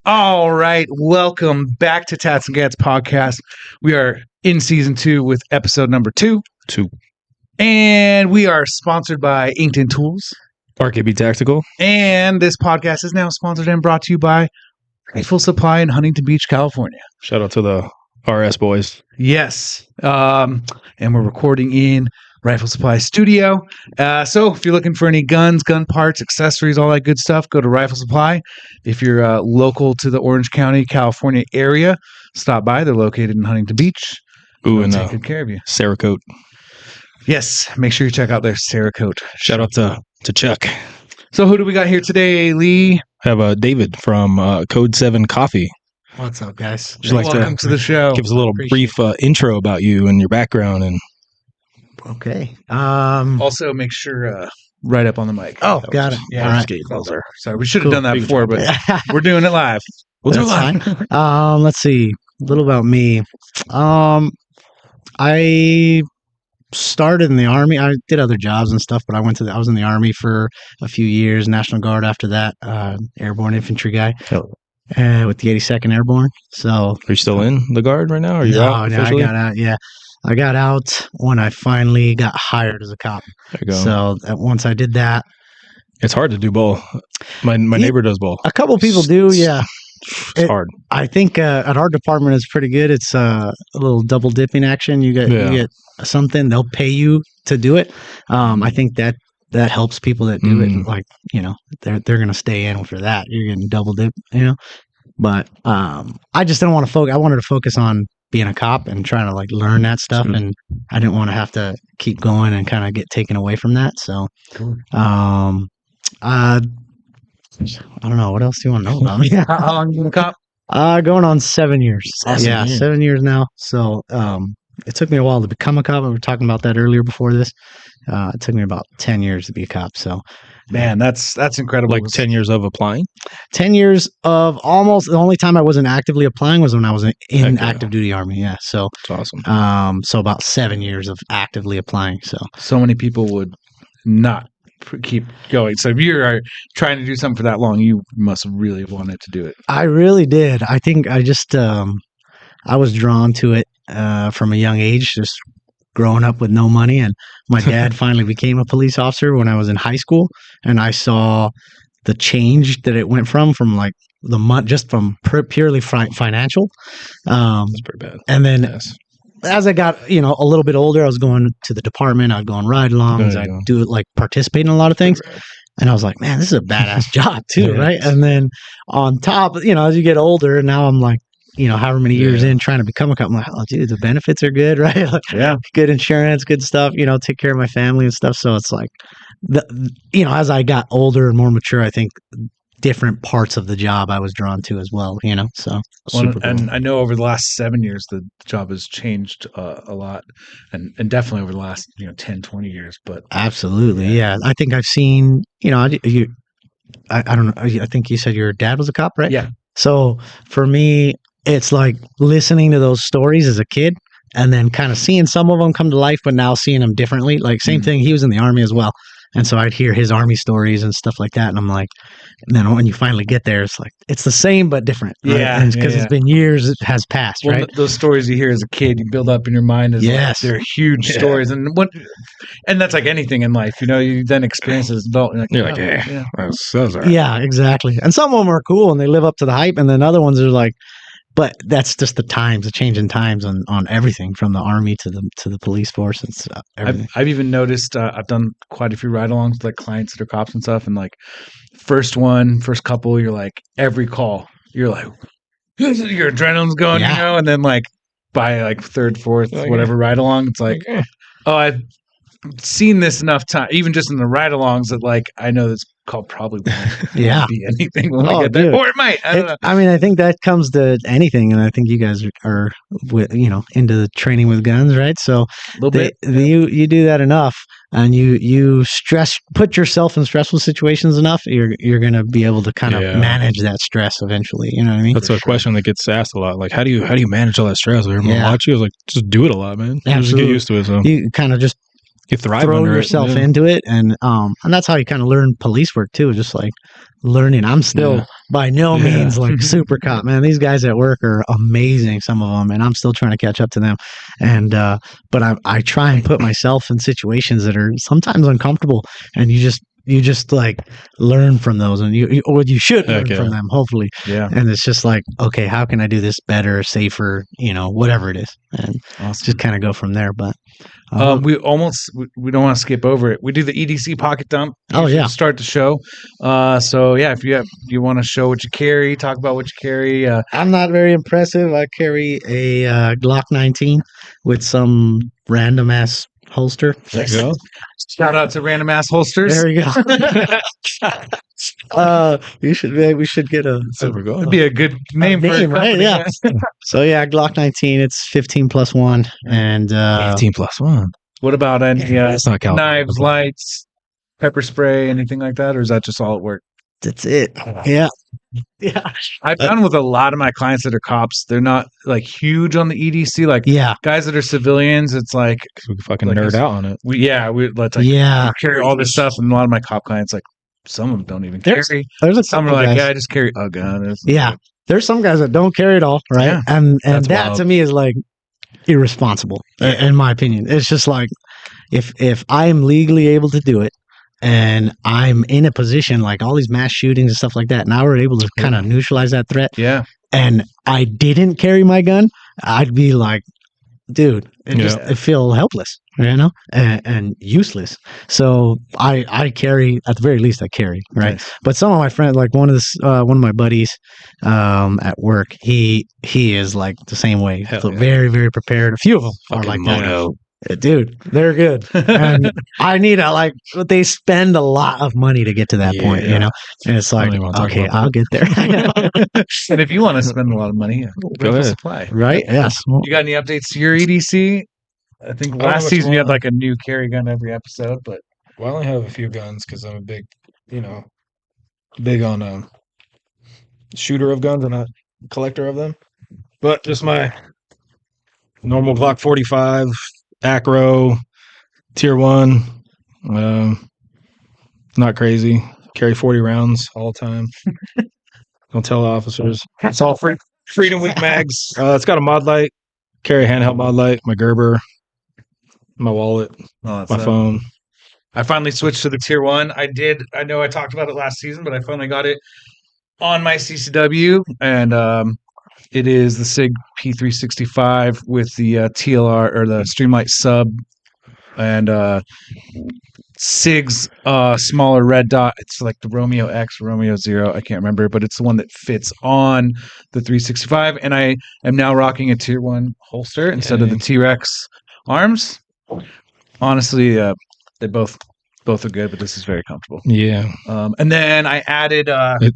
All right, welcome back to Tats and Gats podcast. We are in season 2 with episode number 2. And we are sponsored by Inked Tools. RKB Tactical. And this podcast is now sponsored and brought to you by Rifle Supply in Huntington Beach, California. Shout out to the RS boys. Yes. And we're recording in Rifle Supply Studio. So if you're looking for any guns, gun parts, accessories, all that good stuff, go to Rifle Supply. If you're local to the Orange County, California area, stop by. They're located in Huntington Beach. Ooh, and take good care of you. Cerakote. Yes, make sure you check out their Cerakote. Shout out to Chuck. So who do we got here today, Lee? I have David from Code7Coffee. What's up, guys? Would you like Welcome to the show. Give us a little brief intro about you and your background. And Okay. Also, make sure right up on the mic. Oh, got it. Yeah, All right. get closer. Sorry, we should have Cool. done that before, but we're doing it live. We'll do it That's live. fine. Let's see. A little about me. I started in the Army. I did other jobs and stuff, but I was in the Army for a few years, National Guard after that, airborne infantry guy. With the 82nd Airborne. So are you still in the Guard right now? Are you out officially? I got out. Yeah, I got out when I finally got hired as a cop. There you go. So once I did that, it's hard to do both. My neighbor does both. a couple people do. Yeah, It's hard. I think at our department it's pretty good. It's a little double dipping action. You get something, they'll pay you to do it. I think that helps people that do it. Like, they're going to stay in for that. You're getting double dip, But I just didn't want to focus. I wanted to focus on being a cop and trying to like learn that stuff. And I didn't want to have to keep going and kind of get taken away from that. So, I don't know. What else do you want to know about me? How long you been a cop? Going on 7 years. Awesome. 7 years now. So, it took me a while to become a cop. We were talking about that earlier before this. It took me about 10 years to be a cop. So, Man, that's incredible. Like 10 years of applying? 10 years of almost the only time I wasn't actively applying was when I was in active duty Army. Yeah. So, that's awesome. So about 7 years of actively applying. So many people would not keep going. So if you're trying to do something for that long, you must really wanted to do it. I really did. I think I just, I was drawn to it from a young age, just growing up with no money. And my dad finally became a police officer when I was in high school. And I saw the change that it went from like the month, just from purely financial. That's pretty bad. And then as I got, a little bit older, I was going to the department. I'd go on ride-alongs. I'd do it, like participate in a lot of things. And I was like, man, this is a badass job too, right? And then on top, as you get older, now I'm like, however many years in trying to become a cop, I'm like, oh, dude, the benefits are good, right? Like, good insurance, good stuff, take care of my family and stuff. So it's like, as I got older and more mature, I think different parts of the job I was drawn to as well, so super cool. And I know over the last 7 years, the job has changed a lot and definitely over the last, 10, 20 years, but absolutely. Yeah. I think I've seen, I don't know. I think you said your dad was a cop, right? Yeah. So for me, it's like listening to those stories as a kid and then kind of seeing some of them come to life, but now seeing them differently. Like same thing. He was in the Army as well. And so I'd hear his Army stories and stuff like that. And I'm like, and then when you finally get there, it's like, it's the same, but different. Right? Yeah. Because it's been years, it has passed, right? Those stories you hear as a kid, you build up in your mind as like, they're huge stories. And that's like anything in life, you then experience as an adult. You're like, That's all right. Yeah, exactly. And some of them are cool and they live up to the hype. And then other ones are like, but that's just the change in times on everything from the Army to the police force and stuff. Everything. I've even noticed I've done quite a few ride-alongs with like clients that are cops and stuff, and like first couple, you're like every call, you're like your adrenaline's going, and then like by like third, fourth, whatever ride-along, it's like, oh, I've seen this enough time, even just in the ride-alongs that like I know this call probably won't be anything when I get there, or it might. I don't know. I mean, I think that comes to anything, and I think you guys are into the training with guns, right? So a little bit. You do that enough, and you put yourself in stressful situations enough, you're going to be able to kind of manage that stress eventually. You know what I mean? That's a question that gets asked a lot. Like, how do you manage all that stress? Everyone watch you. I was like, just do it a lot, man. Absolutely. Just get used to it. So you kind of just You thrive throw under yourself it. into it, and that's how you kind of learn police work too, just like learning. I'm still by no means like super cop, man. These guys at work are amazing, some of them, and I'm still trying to catch up to them. And but I try and put myself in situations that are sometimes uncomfortable, and you just like learn from those, and you should learn from them, hopefully. Yeah. And it's just like, okay, how can I do this better, safer, whatever it is, and just kind of go from there. But we don't want to skip over it. We do the EDC pocket dump. To start the show. So yeah, if you want to show what you carry, talk about what you carry. I'm not very impressive. I carry a Glock 19 with some random ass holster. There you go. Shout out to random ass holsters. There you go. We should get It'd be a good name for a right? Yeah. So yeah, Glock 19. It's 15+1, and 15+1. What about any that's not knives, lights, pepper spray, anything like that, or is that just all at work? That's it. Yeah. Yeah. I've done with a lot of my clients that are cops. They're not like huge on the EDC. Like guys that are civilians, it's like we can fucking nerd out on it. We carry all this stuff, and a lot of my cop clients, like some of them don't even carry. Some are like, I just carry a gun. There's some guys that don't carry it all, right? Yeah. And that to me is like irresponsible, in my opinion. It's just like if I am legally able to do it, and I'm in a position like all these mass shootings and stuff like that, now we're able to kind of neutralize that threat. Yeah. And I didn't carry my gun, I'd be like, dude, I feel helpless, and useless. So I carry, at the very least, I carry, right? Nice. But some of my friends, like one of my buddies at work, he is like the same way. So very, very prepared. A few of them are like that. Dude, they're good. And I need they spend a lot of money to get to that point, and it's like, okay, I'll get there. And if you want to spend a lot of money, go ahead. Supply. Right? Yes. You got any updates to your EDC? I think last season you had like a new carry gun every episode, but I only have a few guns because I'm a big on shooter of guns and not collector of them. But just my normal Glock 45. Acro, tier 1, not crazy. Carry 40 rounds all the time. Don't tell the officers. It's all Freedom Week mags. It's got a mod light. Carry a handheld mod light. My Gerber, my wallet, my phone. I finally switched to the tier 1. I know I talked about it last season, but I finally got it on my CCW, and it is the SIG P365 with the TLR or the Streamlight sub, and SIG's smaller red dot. It's like the Romeo X, Romeo Zero. I can't remember, but it's the one that fits on the 365. And I am now rocking a tier 1 holster instead of the T-Rex arms. Honestly, they both are good, but this is very comfortable. Yeah. And then I added.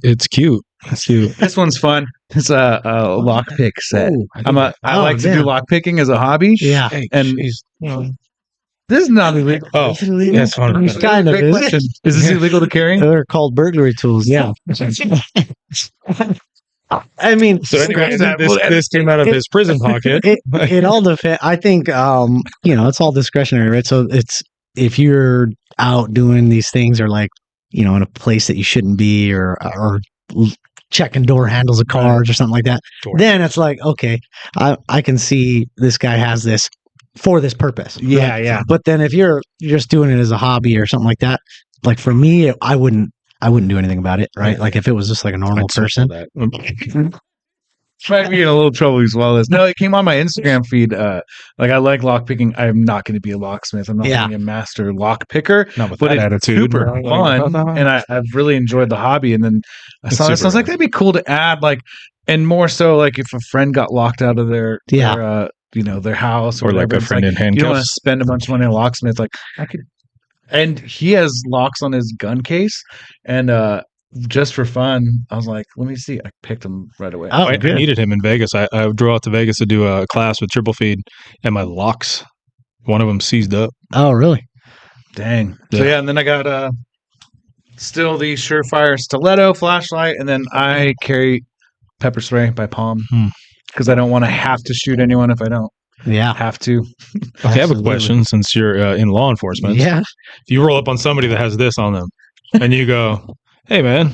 It's cute. That's cute. This one's fun. It's a lockpick set. I like to do lockpicking as a hobby. Yeah. And this is not illegal. Oh, that's fun. It's kind of is this illegal to carry? They're called burglary tools. Yeah. I mean, so anyway, this came out of his prison pocket. It all depends. I think it's all discretionary, right? So it's if you're out doing these things, or like in a place that you shouldn't be, or checking door handles of cars or something like that, then it's like, okay, I can see this guy has this for this purpose. Yeah, right? yeah. But then if you're just doing it as a hobby or something like that, like for me, I wouldn't do anything about it, right? Like if it was just like a normal person. Might be in a little trouble as well as no. It came on my Instagram feed. Like I like lock picking. I'm not going to be a locksmith. I'm not going to be a master lock picker. Not with that attitude. Super fun, and I've really enjoyed the hobby. And then I saw this. I was like, that'd be cool to add. Like, and more so, like if a friend got locked out of their house or like a friend in handcuffs. You don't want to spend a bunch of money on a locksmith. Like I could, and he has locks on his gun case, and just for fun, I was like, let me see. I picked him right away. I needed him in Vegas. I drove out to Vegas to do a class with Triple Feed, and my locks, one of them seized up. Oh, really? Dang. Yeah. So, and then I got still the Surefire stiletto flashlight, and then I carry pepper spray by Palm because I don't want to have to shoot anyone if I don't. Yeah. Have to. Okay, I have a Absolutely. question since you're in law enforcement. Yeah. If you roll up on somebody that has this on them and you go, hey, man,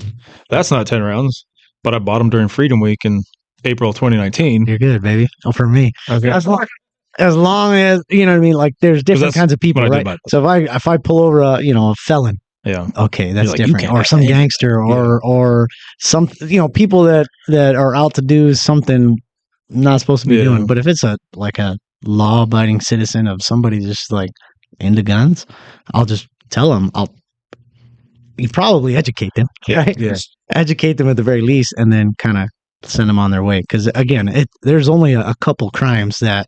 that's not 10 rounds, but I bought them during Freedom Week in April 2019. You're good, baby. Oh, for me. Okay. As long as, you know what I mean? Like, there's different that's kinds of people, what I right? did by- So if I pull over a felon, Yeah. okay, that's like, you different. can't Or some have anything. gangster or some, people that are out to do something not supposed to be Yeah. doing. But if it's a law abiding citizen of somebody just like into guns, I'll just tell them, you probably educate them, right? Yeah. Educate them at the very least, and then kind of send them on their way. Because again, there's only a couple crimes that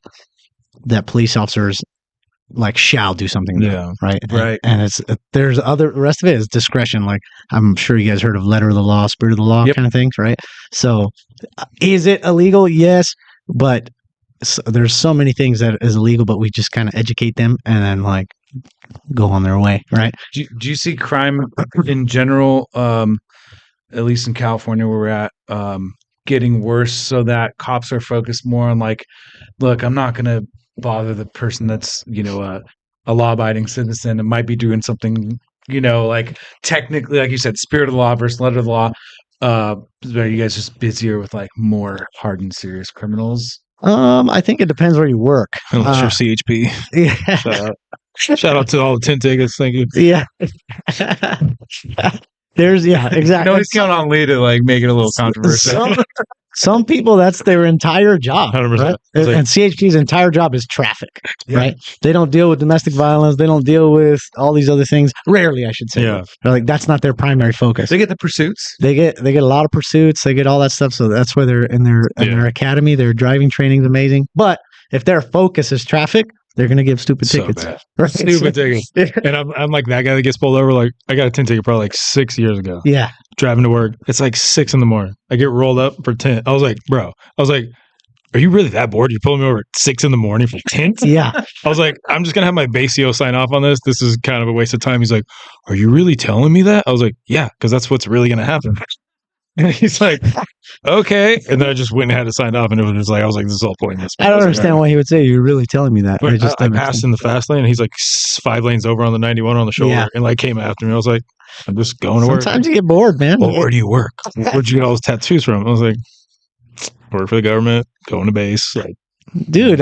police officers like shall do something about, right? Right. And it's there's the rest of it is discretion. Like, I'm sure you guys heard of letter of the law, spirit of the law, Yep. kind of things, right? So is it illegal? Yes, but there's so many things that is illegal, but we just kind of educate them and then like go on their way, right? Do you see crime in general, at least in California where we're at, getting worse so that cops are focused more on like, look, I'm not going to bother the person that's, a law-abiding citizen and might be doing something, like technically, like you said, spirit of the law versus letter of the law. Are you guys just busier with like more hard and serious criminals? I think it depends where you work. Unless you're CHP. Yeah. Shout out to all the 10 tickets. Thank you. Yeah. Exactly. Always count on Lee to like make it a little controversial. Some people, that's their entire job, 100%. right? It's like- And CHP's entire job is traffic, Yeah. right? They don't deal with domestic violence. They don't deal with all these other things. Rarely, I should say. Yeah. They're like, that's not their primary focus. They get the pursuits. They get a lot of pursuits. They get all that stuff. So that's where they're in their academy. Their driving training is amazing. But if their focus is traffic, they're going to give stupid So tickets. bad. Right? Stupid tickets. And I'm like that guy that gets pulled over. Like, I got a 10 ticket probably like 6 years ago. Yeah. Driving to work. It's like 6 a.m. I get rolled up for 10. I was like, bro, are you really that bored? You're pulling me over at 6 a.m. for 10? Yeah. I was like, I'm just going to have my base CO sign off on this. This is kind of a waste of time. He's like, are you really telling me that? I was like, yeah, because that's what's really going to happen. And he's like, okay. And then I just went and had to sign off. And it was just like, I was like, this is all pointless. I don't understand why he would say you're really telling me that. But Just I doesn't make passed sense. in the fast lane and he's like 5 lanes over on the 91 on the shoulder Yeah. and like came after me. I was like, I'm just going to work. Sometimes you get bored, man. Well, where do you work? Where'd you get all those tattoos from? I was like, work for the government, going to base. Like, Dude,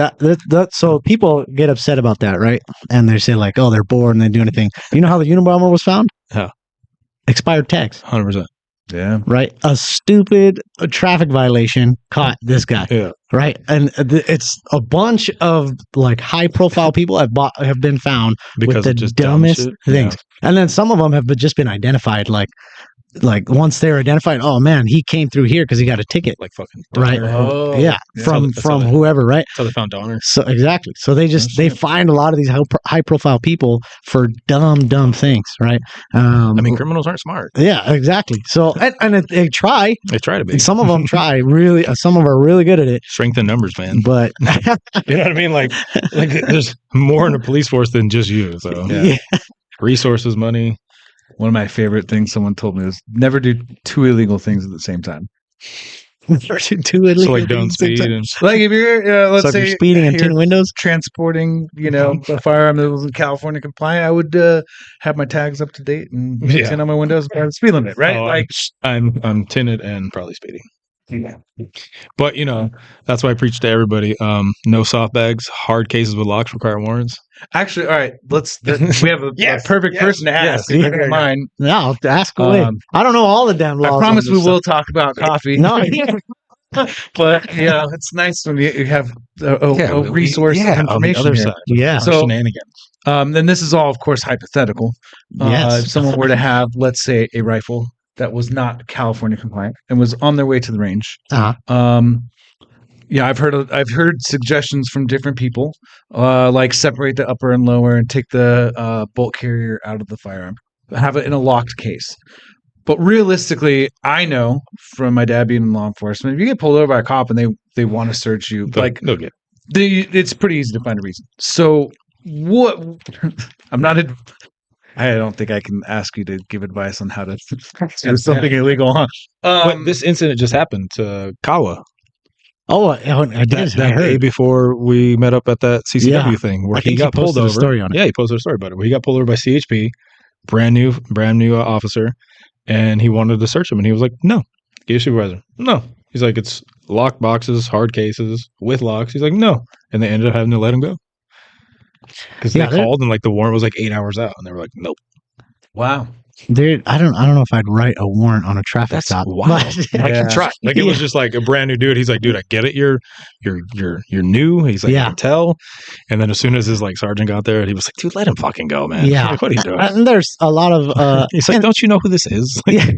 so people get upset about that, right? And they say like, oh, they're bored and they do anything. You know how the Unabomber was found? How? Expired tags, 100%. Yeah. right? A stupid traffic violation caught this guy, Yeah. right? And it's a bunch of like high profile people have been found Because with the of just dumb dumbest shit. things. And then some of them have just been identified like once they're identified, oh man, he came through here because he got a ticket, Like fucking. right? Donner. Oh, yeah, yeah. from That's how they- whoever, right? That's how they found Donner. So exactly. So they shit. find a lot of these high profile people for dumb things, right? I mean, criminals aren't smart. yeah, exactly. So they try. They try to be. And some of them try really. Some of them are really good at it. Strength in numbers, man. But You know what I mean? Like there's more in a police force than just you. So Yeah. resources, money. One of my favorite things someone told me was never do two illegal things at the same time. two illegal So like don't things. speed and Like if you're, let's So if say you're speeding and you're tinting windows. transporting, a firearm that was California compliant, I would have my tags up to date and Yeah. tint on my windows by the speed limit, right? Oh, like, I'm tinted and probably speeding. But that's why I preach to everybody. No soft bags, hard cases with locks require warrants. actually, all right, we have a perfect person to ask. If you don't mind. No, I'll ask away. I don't know all the damn laws. I on promise this we stuff. will talk about coffee. No, But it's nice when you have a resource of on the information other here. side. yeah. So- Shenanigans. Then this is all, of course, hypothetical. Yes. If someone were to have, let's say, a rifle that was not California compliant and was on their way to the range, Uh-huh. I've heard suggestions from different people, like separate the upper and lower and take the bolt carrier out of the firearm, have it in a locked case. But realistically, I know from my dad being in law enforcement, if you get pulled over by a cop and they want to search you, They'll get. it's pretty easy to find a reason. So what? I don't think I can ask you to give advice on how to do something illegal, huh? But this incident just happened to Kawa. Oh, I did. That I day heard. before we met up at that CCW Yeah. thing where I think he got pulled posted a over. story on it. Yeah, he posted a story about it. Where he got pulled over by CHP, brand new officer, and he wanted to search him, and he was like, "No, get a supervisor." No, he's like, "It's locked boxes, hard cases with locks." He's like, "No," and they ended up having to let him go because they called and like the warrant was like 8 hours out, and they were like, "Nope." Wow. Dude, I don't know if I'd write a warrant on a traffic stop. Wild. Like, Yeah. try. Like it was just like a brand new dude. He's like, "Dude, I get it. You're new." He's like, "I can tell." And then as soon as his like sergeant got there, he was like, "Dude, let him fucking go, man." Yeah. Like, what are you doing? And there's a lot of He's like, "Don't you know who this is?" Like, yeah.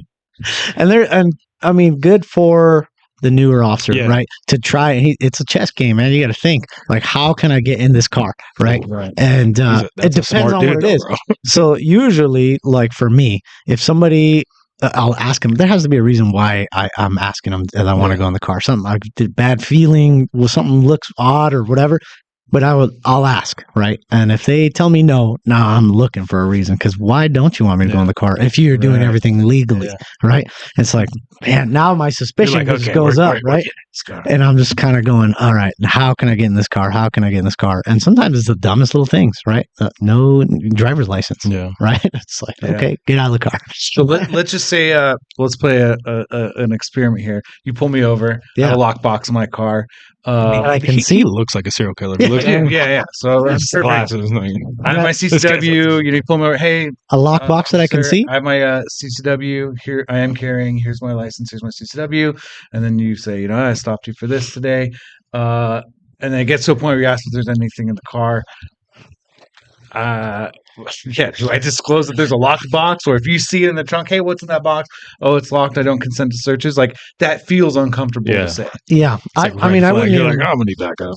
And I mean, good for the newer officer, Yeah. right? To try. It's a chess game, man. You got to think like, how can I get in this car, right? Right. And that's it a depends smart on dude, what it is. though, bro. So usually, like for me, if somebody, I'll ask him. There has to be a reason why I'm asking him that I want to go in the car. Something like did bad feeling, was something looks odd or whatever. But I'll ask, right? And if they tell me no, now I'm looking for a reason. Because why don't you want me to go in the car if you're doing everything legally, right? It's like, man, now my suspicion just goes up, right? And I'm just kind of going, all right, how can I get in this car? How can I get in this car? And sometimes it's the dumbest little things, right? No driver's license, right? It's like, okay, get out of the car. So let's just say, let's play an experiment here. You pull me over. I have a lockbox in my car. I can see. He looks like a serial killer. Yeah. So glasses. I have my CCW. You pull me over. Hey, a lockbox that I can see. I have my CCW here. I am carrying. Here's my license. Here's my CCW. And then you say, I stopped you for this today. And then it gets to a point where you ask if there's anything in the car. Do I disclose that there's a locked box, or if you see it in the trunk, hey, what's in that box? Oh, it's locked. I don't consent to searches. Like that feels uncomfortable to say. Yeah, I mean, I wouldn't. You're like, I'm gonna need backup.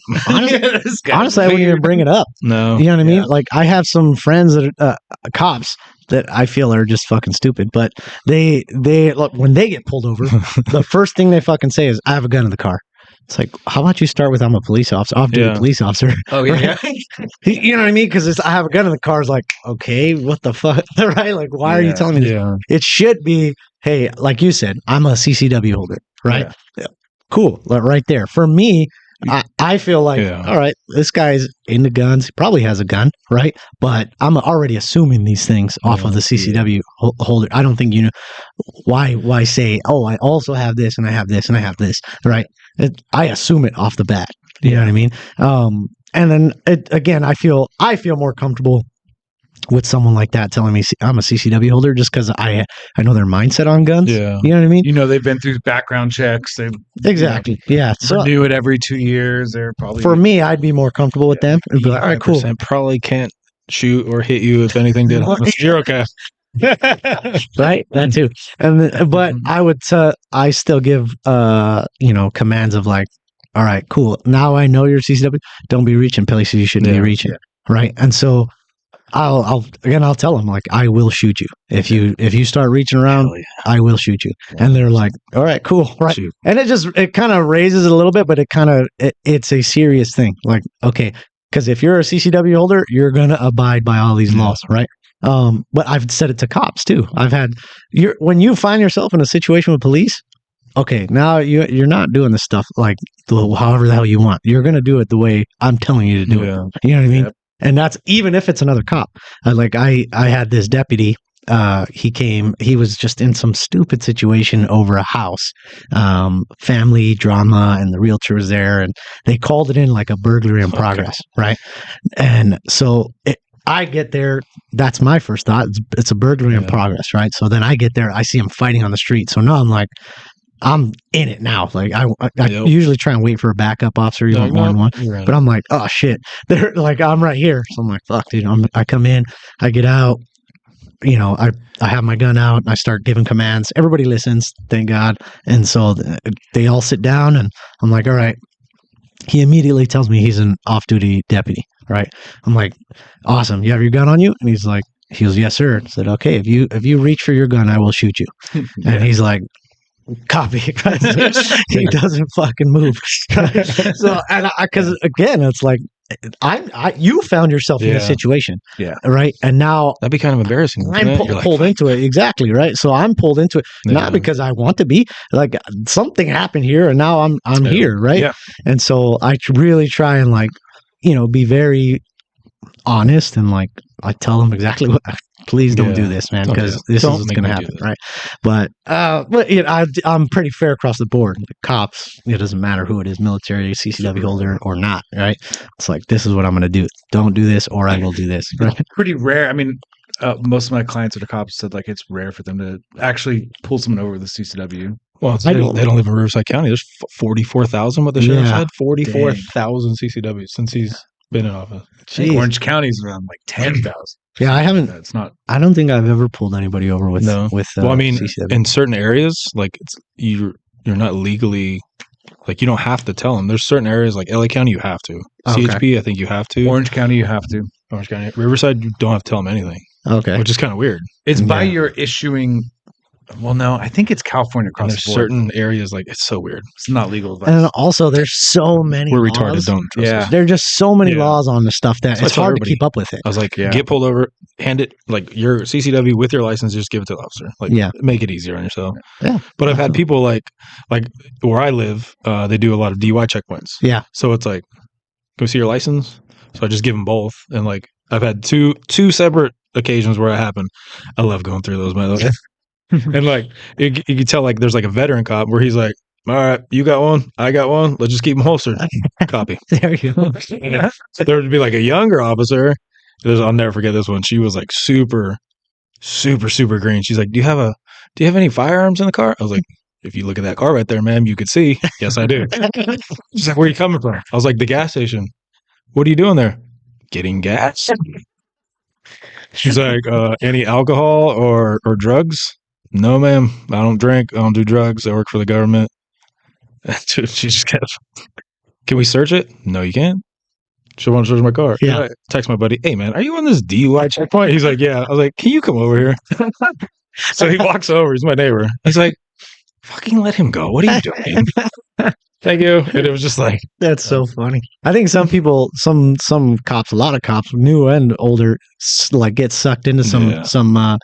Honestly, I wouldn't even bring it up. No, you know what I mean. Like I have some friends that are cops that I feel are just fucking stupid, but they look when they get pulled over, the first thing they fucking say is, "I have a gun in the car." It's like, how about you start with, I'm a police officer, off-duty police officer. Oh, yeah. Right? You know what I mean? Because I have a gun in the car. It's like, okay, what the fuck? Right? Like, why are you telling me this? Yeah. It should be, hey, like you said, I'm a CCW holder, right? Yeah. Cool. Like, right there. For me, I feel like, all right, this guy's into guns. He probably has a gun, right? But I'm already assuming these things off of the CCW holder. I don't think, why say, oh, I also have this and I have this and I have this, right? I assume it off the bat. You know what I mean? And then again, I feel more comfortable with someone like that telling me I'm a CCW holder just because I know their mindset on guns. Yeah. You know what I mean? They've been through background checks. They've exactly. Yeah. So renew it every 2 years. They're probably for me, I'd be more comfortable with them. And be like, all right, cool. Probably can't shoot or hit you if anything did happen. You're okay. Right, that too. And but I still give commands of like, all right, cool. Now I know you're CCW. Don't be reaching places you shouldn't be reaching. Right, and so I'll tell them like, I will shoot you if you start reaching around. I will shoot you. And they're like, all right, cool, right. Shoot. And it kind of raises it a little bit, but it's a serious thing. Like, okay, because if you're a CCW holder, you're gonna abide by all these laws, right? But I've said it to cops too. When you find yourself in a situation with police, okay, now you're not doing this stuff like however the hell you want. You're gonna do it the way I'm telling you to do it. You know what I mean? Yep. And that's even if it's another cop. I had this deputy. He was just in some stupid situation over a house, family drama, and the realtor was there, and they called it in like a burglary in progress, right? And so I get there. That's my first thought. It's a burglary in progress, right? So then I get there. I see him fighting on the street. So now I'm like, I'm in it now. Like I usually try and wait for a backup officer, more than one. Right. But I'm like, oh shit, they're like, I'm right here. So I'm like, fuck, dude. I come in, I get out. I have my gun out and I start giving commands. Everybody listens, thank God. And so they all sit down, and I'm like, all right. He immediately tells me he's an off-duty deputy. Right? I'm like, awesome. You have your gun on you? And he goes, yes, sir. I said, okay, if you reach for your gun, I will shoot you. And he's like, copy. He doesn't fucking move. So, and because again, it's like, you found yourself in a situation, right? And now that'd be kind of embarrassing. I'm pulled into it, exactly, right? So I'm pulled into it not because I want to be. Like something happened here, and now I'm here, right? Yeah. And so I really try and like, be very honest and like I tell them exactly what. Please don't do this, man, because this is what's going to happen, right? But I'm pretty fair across the board. The cops, it doesn't matter who it is, military, CCW holder, or not, right? It's like, this is what I'm going to do. Don't do this, or I will do this. Right? Pretty rare. I mean, most of my clients that are cops said like it's rare for them to actually pull someone over with a CCW. Well, they don't live in Riverside County. There's 44,000. What the sheriff said, 44,000 CCWs since he's been in office. Orange County's around like 10,000. Yeah, I haven't. It's not. I don't think I've ever pulled anybody over with. No. Well, I mean, CCW. in certain areas, like you're not legally, like you don't have to tell them. There's certain areas like LA County you have to. CHP, I think you have to. Orange County, you have to. Orange County, Riverside, you don't have to tell them anything. Okay, which is kind of weird. It's by your issuing. Well, no, I think it's California across the board. Certain areas, like it's so weird. It's not legal advice. And also, there's so many. We're laws. retarded. Don't trust us. There are just so many laws on the stuff that it's hard to keep up with it. I was like, get pulled over, hand it like your CCW with your license, just give it to the officer. Like, make it easier on yourself. Yeah. But I've had people like where I live, they do a lot of DUI checkpoints. Yeah. So it's like, go see your license. So I just give them both, and like I've had two separate occasions where it happened. I love going through those, by the way. And like you can tell, like there's like a veteran cop where he's like, "All right, you got one, I got one. Let's just keep them holstered." Copy. There you go. There would be like a younger officer. I'll never forget this one. She was like super, super, super green. She's like, "Do you have any firearms in the car?" I was like, "If you look at that car right there, ma'am, you could see." Yes, I do. She's like, "Where are you coming from?" I was like, "The gas station." "What are you doing there?" "Getting gas." She's like, "Any alcohol or drugs?" "No, ma'am. I don't drink. I don't do drugs. I work for the government." She just kept, "Can we search it?" "No, you can't." "She want to search my car." Yeah. I text my buddy, "Hey, man, are you on this DUI checkpoint?" He's like, "Yeah." I was like, "Can you come over here?" So he walks over. He's my neighbor. He's like, "Fucking let him go. What are you doing?" "Thank you." And it was just like, that's so funny. I think some people, some cops, a lot of cops, new and older, like get sucked into some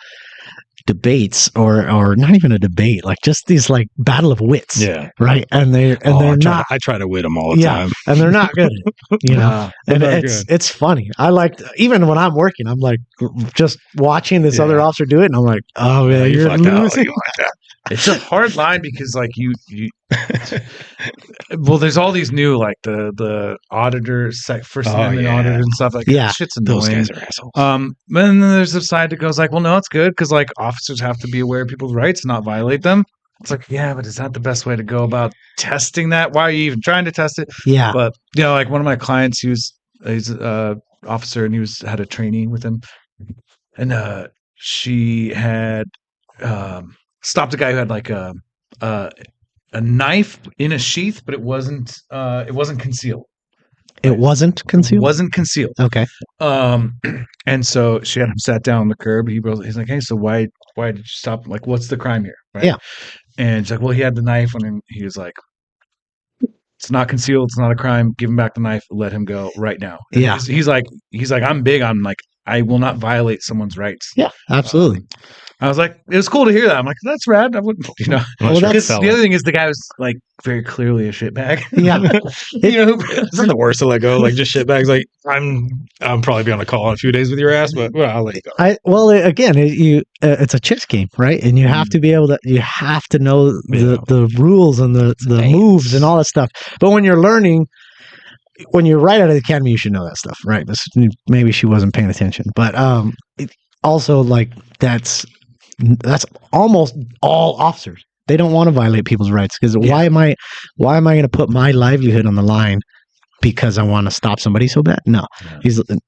debates or not even a debate, like just these like battle of wits, right? And they're not. I try to wit them all the time, and they're not good, and it's funny. I like, even when I'm working, I'm like just watching this other officer do it, and I'm like, oh man, you're losing. It's a hard line because like you well, there's all these new like the auditors, First Amendment auditors and stuff like that. Yeah, shit's annoying. Those guys are assholes. And then there's the side that goes like, well, no, it's good because like officers have to be aware of people's rights and not violate them. It's like, yeah, but is that the best way to go about testing that? Why are you even trying to test it? Yeah. But like one of my clients, he's an officer and he had a trainee with him, and she had stopped a guy who had like a knife in a sheath, but it wasn't concealed. It wasn't concealed? Wasn't concealed. Okay. And so she had him sat down on the curb. He's like, "Hey, so why did you stop? Like, what's the crime here?" Right? Yeah. And she's like, "Well, he had the knife," and he was like, "It's not concealed. It's not a crime. Give him back the knife. Let him go right now." And yeah. He's like, I'm big on like, I will not violate someone's rights. Yeah, absolutely. I was like, it was cool to hear that. I'm like, that's rad. I wouldn't, Well, the other thing is the guy was like very clearly a shitbag. Yeah, isn't the worst to let go? Like just shitbags. Like I'm probably be on a call in a few days with your ass, but I'll let you go. It's a chess game, right? And you have to be able to. You have to know the rules and the moves and all that stuff. But when you're learning. When you're right out of the academy, you should know that stuff, right? Maybe she wasn't paying attention, but also like that's almost all officers. They don't want to violate people's rights because why am I going to put my livelihood on the line because I want to stop somebody so bad? No,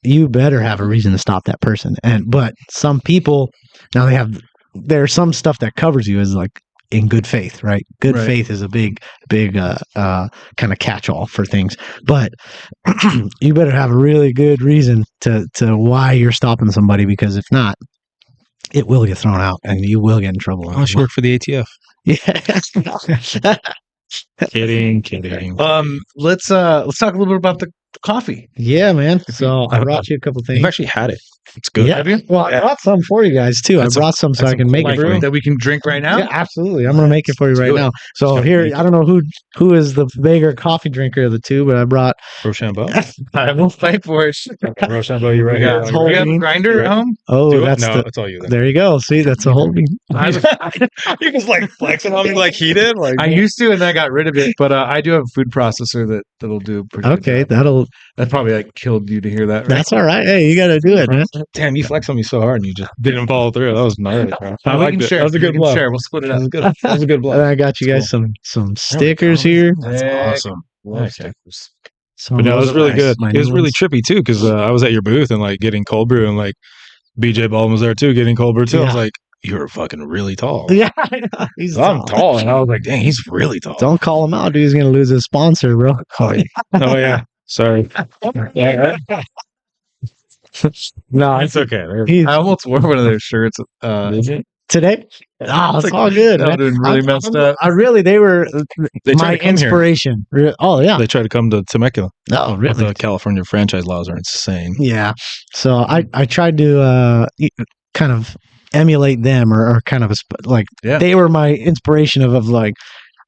you better have a reason to stop that person. But some people now there's some stuff that covers you as like. In good faith, right? Good faith is a big kind of catch-all for things. But you better have a really good reason to why you're stopping somebody, because if not, it will get thrown out and you will get in trouble. I should work for the ATF. Yeah. Kidding. Let's talk a little bit about coffee. Yeah, man. So I brought you a couple You've things. actually had it. It's good. Yeah. Have you? Well, I brought some for you guys too. That's I brought some so I can make it Like for you. that we can drink right now. Yeah, absolutely. I'm gonna make it for you Let's right do it. now. So Let's here, make I don't know who is the bigger coffee drinker of the two, but I brought. Rochambeau. I will fight for it. Rochambeau, you right We here. got- It's whole we have a bean. grinder at home. Oh, Do it? that's No, the. it's all you. Then. There you go. See, that's a whole bean. You're just like flexing on me like he did. Like I used to, and then I got rid of it. But I do have a food processor that'll do a pretty good Okay, job. That probably like killed you to hear that. Right? that's all right. Hey, you got to do it, man. damn, you flexed on me so hard and you just didn't follow through. That was gnarly. Bro. I We liked can it. share. That was a We good can bluff. share. We'll split it That up. was good. That was a good And bluff. I got you guys some stickers here. That's awesome. Love Okay. stickers. Some But no, it was really good. my It was new really ones. trippy too because I was at your booth and like getting cold brew and like BJ Baldwin was there too getting cold brew too. I was Yeah. like, you're fucking really tall. Yeah, I know. He's I'm tall, and I was like, dang, he's really tall. Don't call him out, dude. He's gonna lose his sponsor, bro. Oh yeah, sorry. Yeah, no, it's okay. He's, I almost wore one of their shirts. today, it's like- all good. That Man. would have been really messed up. They were They my tried to come here. inspiration. Oh yeah. They tried to come to Temecula. Oh But really? the California franchise laws are insane. Yeah. So I tried to kind of emulate them or kind of like Yeah. they were my inspiration of like,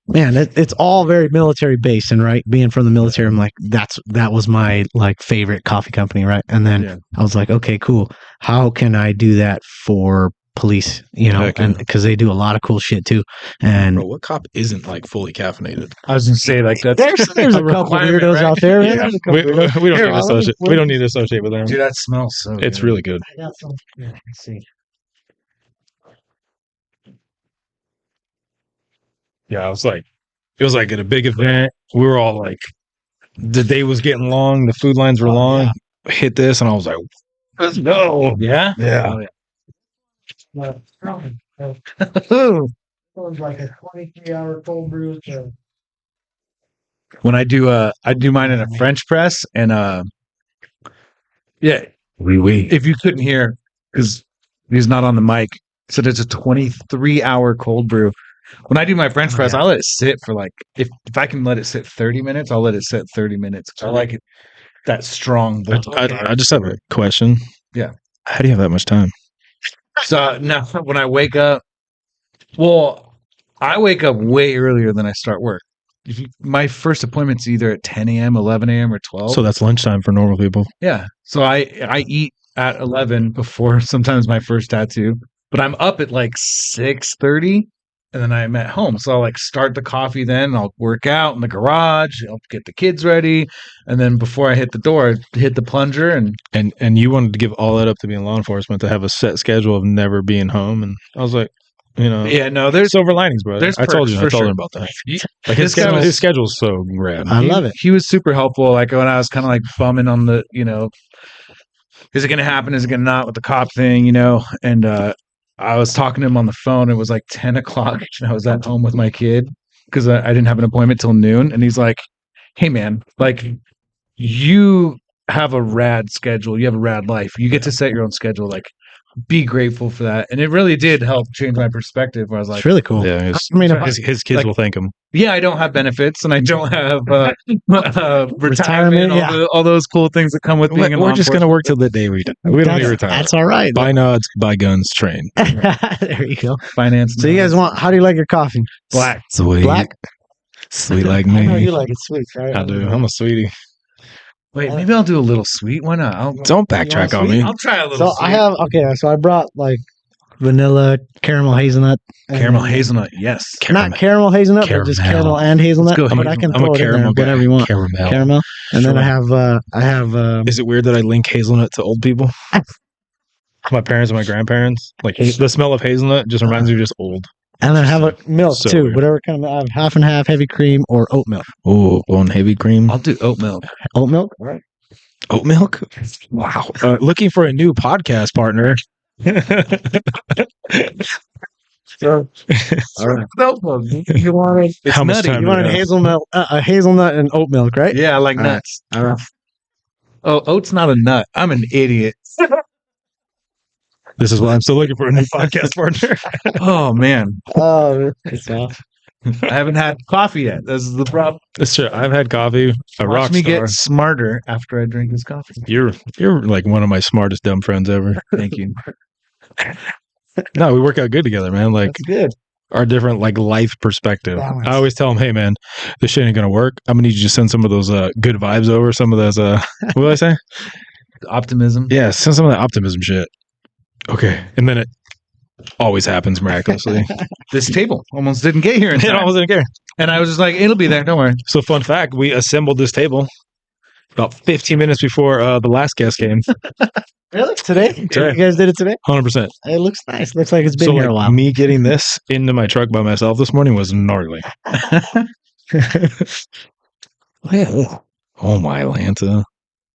man, it's all very military based, and right, being from the military, I'm like that was my like favorite coffee company, right? And then Yeah. I was like, okay, cool. How can I do that for police? You know, Heck yeah. and because they do a lot of cool shit too. And Bro, what cop isn't like fully caffeinated? I was gonna say like that's there's a couple requirement, weirdos right? out there. Man. Yeah. There's a couple We weirdos. don't Here, need to let me- associate. We don't need to associate with them. Dude, that smells so. It's good. really good. I got some. Yeah, let's see. Yeah, it was like at a big event. We were all like, the day was getting long. The food lines were Oh, long. yeah. Hit this, and I was like, let's go. Yeah. Yeah. It was like a 23-hour cold brew. When I do mine in a French press, and yeah, if you couldn't hear because he's not on the mic, so it's a 23-hour cold brew. When I do my French press, yeah. I'll let it sit for like if I can let it sit 30 minutes, I'll let it sit 30 minutes. I like it that strong. I just have a question. Yeah. How do you have that much time? So now when I wake up, well, I wake up way earlier than I start work. My first appointment's either at 10 a.m., 11 a.m., or 12. So that's lunchtime for normal people. Yeah. So I eat at 11 before sometimes my first tattoo, but I'm up at like 6:30 and then I'm at home. So I'll like start the coffee then, I'll work out in the garage, I'll get the kids ready, and then before I hit the door, I hit the plunger And you wanted to give all that up to be in law enforcement to have a set schedule of never being home. And I was like, you know, yeah, no, there's silver linings, bro. there's I told you, I perks, for told sure. him about that. Like This guy was- his schedule's so rad. I love it. He was super helpful. Like when I was kind of like bumming on the, is it going to happen? Is it going to not with the cop thing, And I was talking to him on the phone. It was like 10 o'clock. And I was at home with my kid because I didn't have an appointment till noon. And he's like, hey, man, like you have a rad schedule. You have a rad life. You get to set your own schedule. Like be grateful for that. And it really did help change my perspective where I was like, It's really cool. Yeah, I mean, if his kids like- will thank him. yeah, I don't have benefits and I don't have retirement, Retirement, yeah. all those cool things that come with being in law We're just gonna enforcement. work till the day we die. We don't need to retire. That's all right. Buy nods, buy guns, train. There you go. Finance. So you guys how do you like your coffee? black. Sweet, Black? sweet like I know me. you like it sweet, right? I do. I'm a sweetie. Wait, maybe I'll do a little sweet. Why not? Don't backtrack on me. I'll try a little. So sweet. I have so I brought like vanilla, caramel, hazelnut, and- caramel hazelnut. Yes. Not caramel hazelnut, but just Caramel. caramel and hazelnut. Let's go. But I can I'm a throw it in there, caramel guy. whatever you want. Caramel. Caramel, and then Sure. I have Is it weird that I link hazelnut to old people? My parents and my grandparents. Like the smell of hazelnut just reminds me of just old. and then I have a milk So too, weird. whatever kind of I have half and half, heavy cream or oat milk. Oh, on heavy cream. I'll do oat milk. Oat milk, all right. Oat milk? Wow. Looking for a new podcast partner. All right. You wanted It's How much nutty. time you wanted hazelnut, a hazelnut and oat milk, right? Yeah, I like All right. nuts. All right. Oh, oat's not a nut. I'm an idiot. This is why I'm still looking for a new podcast partner. Oh man. Oh, it's off. I haven't had coffee yet. This is the problem. That's true. I've had coffee. A Watch rock me star. get smarter after I drink this coffee. You're like one of my smartest dumb friends ever. Thank you. No, we work out good together, man. Like That's good. our different like life perspective. Balance. I always tell him, hey man, this shit ain't gonna work. I'm gonna need you to send some of those good vibes over. Some of those what did I say? Optimism. Yeah, send some of that optimism shit. Okay, and then it always happens miraculously. This table almost didn't get here in It time. almost didn't care. And I was just like, it'll be there. Don't worry. So fun fact, we assembled this table about 15 minutes before the last guest came. Really? Today? Today. You guys did it today? 100%. It looks nice. Looks like it's been So here a while. me getting this into my truck by myself this morning was gnarly. Oh my Lanta.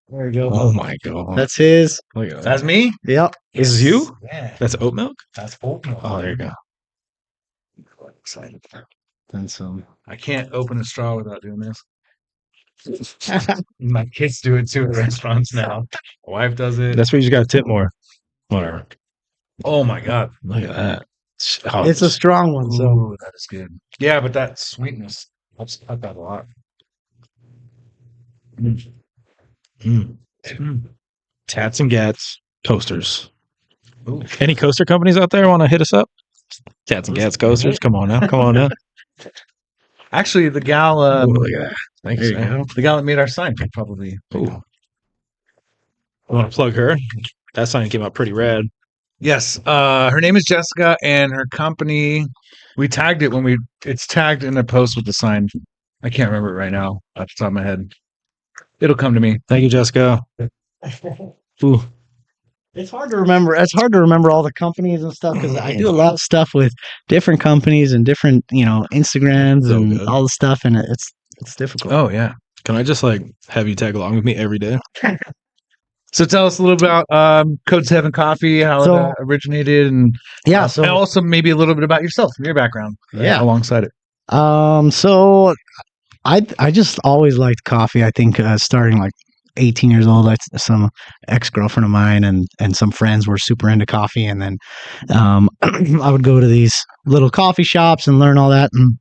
There you go. Oh my god. That's his. Look at that. That's me. Yep. This is you? Yeah. That's oat milk? That's oat milk. Oh, there you go. Excited. And so I can't open a straw without doing this. My kids do it too at restaurants now. My wife does it. That's where you just gotta tip more. Whatever. Oh my god. Look at that. Oh, it's a strong one. So Ooh, that is good. Yeah, but that sweetness helps cut that a lot. Tats and Gats coasters. Ooh. Any coaster companies out there want to hit us up? Tats and Gats coasters. Come on now. Come on now. Actually, the gal, Ooh, look at that. Thanks, there you man. go. The gal that made our sign could probably. Ooh. I want to plug her. That sign came out pretty rad. Yes, her name is Jessica, and her company. We tagged it when it's tagged in a post with the sign. I can't remember it right now off the top of my head. It'll come to me. Thank you, Jessica. Ooh. it's hard to remember. It's hard to remember all the companies and stuff because I do a lot of stuff with different companies and different, Instagrams So and good. all the stuff, and it's difficult. Oh yeah. Can I just like have you tag along with me every day? So tell us a little about Code7Coffee, how So- it originated, and Yeah. and So also maybe a little bit about yourself and your background. Yeah. alongside it. So I just always liked coffee. I think starting like 18 years old, some ex-girlfriend of mine and some friends were super into coffee, and then I would go to these little coffee shops and learn all that, and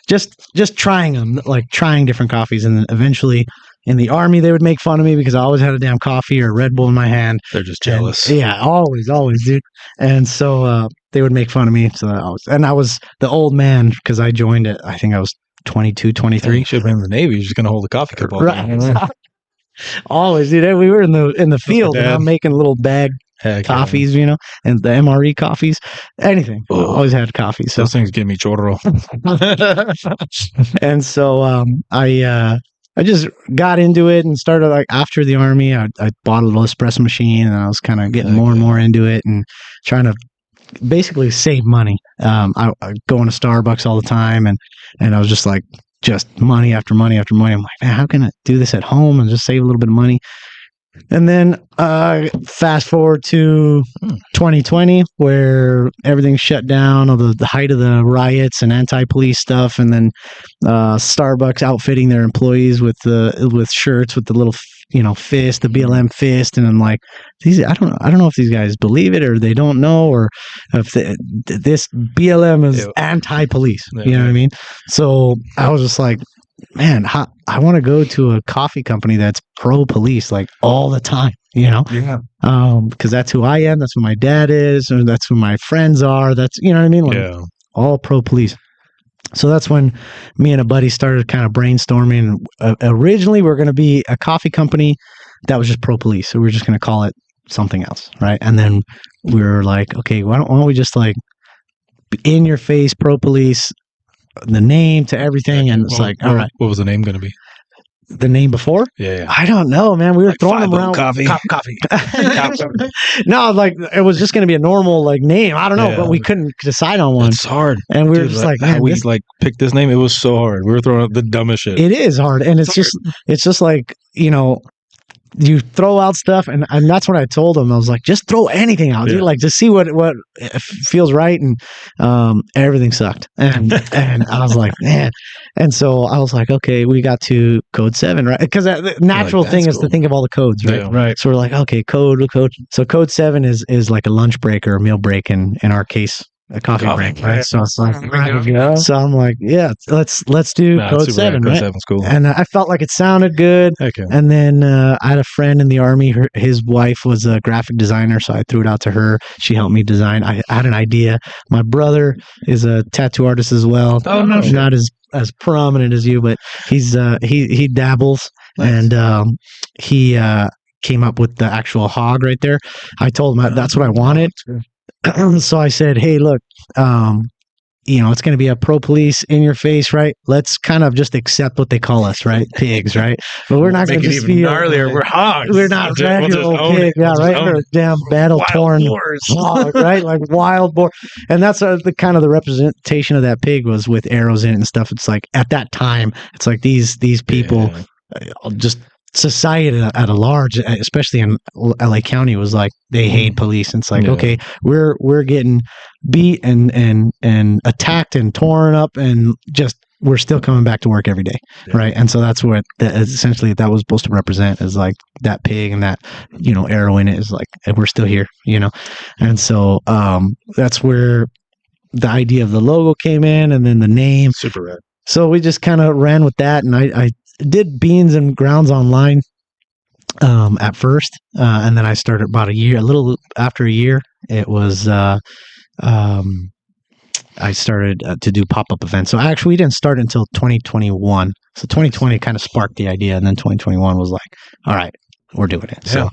just trying them, like trying different coffees, and then eventually in the army they would make fun of me because I always had a damn coffee or a Red Bull in my hand. They're just jealous. And, yeah, always, dude. And so they would make fun of me. So I was the old man because I joined it. I think I was 22, 23. You should have been in the Navy. You're just gonna hold a coffee cup all Right. day. Always, dude. We were in the field, and Dad. I'm making little bag Heck, coffees, and the MRE coffees, anything. Oh. Always had coffee. So Those things give me chorro. and so I just got into it and started like after the army. I bought a little espresso machine, and I was kind of getting more and more into it and trying to basically save money. I go into Starbucks all the time, and I was just like, just money after money after money. I'm like, man, how can I do this at home and just save a little bit of money? And then fast forward to 2020, where everything's shut down, all the height of the riots and anti-police stuff, and then Starbucks outfitting their employees with shirts with the little fist, the BLM fist, and I'm like, I don't know if these guys believe it or they don't know, or if this BLM is anti-police. Yeah. You know what I mean? So I was just like, man, I want to go to a coffee company that's pro-police like all the time, Yeah. because that's who I am, that's who my dad is, or that's who my friends are. That's, you know what I mean? Like, Yeah. all pro-police. So that's when me and a buddy started kind of brainstorming. Originally, we were going to be a coffee company that was just pro-police, so we were just going to call it something else, right? And then we were like, okay, why don't we just like in your face pro-police, the name to everything, and it's like, all right, What was the name going to be? the name before? Yeah. I don't know, man. We were throwing them around. Coffee. Coffee. No, like it was just going to be a normal like name. I don't know, Yeah. but we couldn't decide on one, It's hard. and we were Dude, just like, how man, we this, like picked this name. It was so hard. We were throwing out the dumbest shit. it is hard, and it's just like, you throw out stuff, and that's what I told him. I was like, just throw anything out, dude. Yeah. Like, just see what feels right, and everything sucked, and I was like, man. And so I was like, okay, we got to Code 7, right? Because the natural thing that's is to cool. think of all the codes, right? Yeah. Right. So we're like, okay, code. So Code 7 is like a lunch break or a meal break in our case. a coffee break, right? So it's like, Yeah. so I'm like, yeah, let's do Code super 7, rad. right? Code 7's cool. And I felt like it sounded good. Okay. And then I had a friend in the Army. His wife was a graphic designer, so I threw it out to her. She helped me design. I had an idea. My brother is a tattoo artist as well. Oh, no shit. Not as prominent as you, but he's he dabbles. Nice. And he came up with the actual hog right there. I told him that's what I wanted. So I said, hey, look, it's going to be a pro police in your face, right? Let's kind of just accept what they call us, right? Pigs, right? But we're not going to just be gnarlier. We're hogs. We're not regular old pig, yeah, right? We're a damn battle torn hog, right? Like wild boar, and that's the kind of the representation of that pig was with arrows in it and stuff. It's like at that time, it's like these people, just society at a large, especially in LA County, was like they hate police. And it's like, okay, we're getting beat and attacked and torn up, and just we're still coming back to work every day, right? And so that's what essentially that was supposed to represent, is like that pig and that arrow in it is like, and we're still here, and so that's where the idea of the logo came in, and then the name. Super rad. So we just kind of ran with that, and I did beans and grounds online at first, and then I started about a little after a year. It was I started to do pop-up events. So actually, we didn't start until 2021. So 2020 kind of sparked the idea, and then 2021 was like, all right, we're doing it. Yeah. So,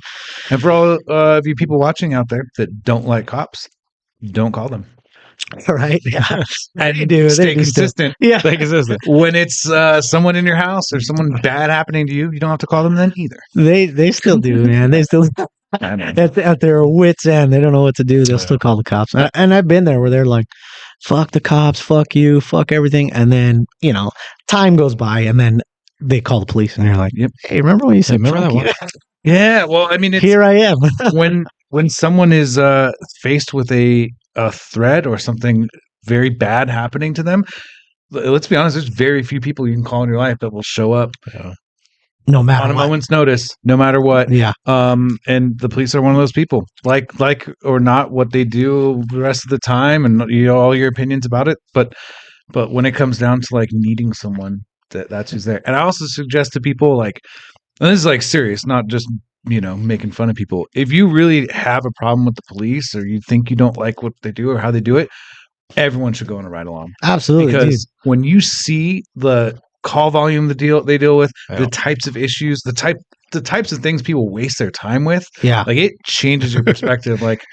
and for all of you people watching out there that don't like cops, don't call them. all right, yeah, And they do. stay They do consistent. yeah. Stay consistent. When it's someone in your house or someone bad happening to you, you don't have to call them then either. They still do, man. They still I know. at their wits' end. They don't know what to do. They'll still call the cops. And I've been there where they're like, fuck the cops, fuck you, fuck everything. And then, time goes by, and then they call the police, and they're like, Yep. hey, remember when you said, remember that fuck one? you? Yeah, well, I mean, it's, Here I am. when someone is faced with a threat or something very bad happening to them, let's be honest, there's very few people you can call in your life that will show up No matter on a what. moment's notice, no matter what. Yeah. And the police are one of those people, like or not what they do the rest of the time, and all your opinions about it. But when it comes down to like needing someone, that's who's there. And I also suggest to people, like, and this is like serious, not just making fun of people. If you really have a problem with the police, or you think you don't like what they do or how they do it, everyone should go on a ride along. Absolutely. Because when you see the call volume they deal with, Yeah. the types of issues, the types of things people waste their time with, Yeah. like, it changes your perspective. Like,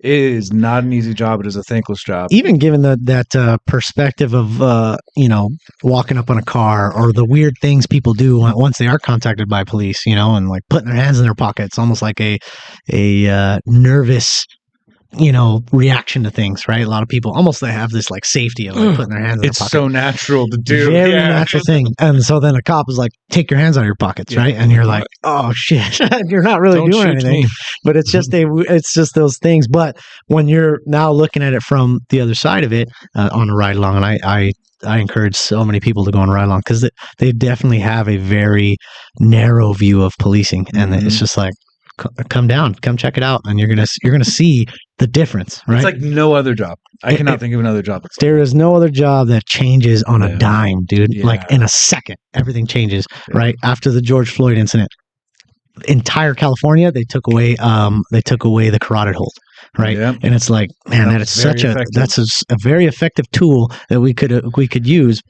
it is not an easy job. It is a thankless job. Even given that perspective of walking up on a car, or the weird things people do once they are contacted by police, and like putting their hands in their pockets, almost like a nervous reaction to things, right? A lot of people almost they have this like safety of like putting their hands in It's their pocket. so natural to do. Very natural thing. And so then a cop is like, take your hands out of your pockets, right? And you're like, oh shit, you're not really Don't doing shoot anything. me. But it's just those things. But when you're now looking at it from the other side of it, on a ride along, and I encourage so many people to go on a ride along, because they definitely have a very narrow view of policing, and it's just like, come down, come check it out, and you're gonna see the difference, right? It's like no other job. I cannot think of another job. There is no other job that changes on a dime, dude. Yeah. Like in a second, everything changes, right? After the George Floyd incident, entire California, they took away the carotid hold, right? Yeah. And it's like, man, Yeah, that is such very effective. a very effective tool that we could use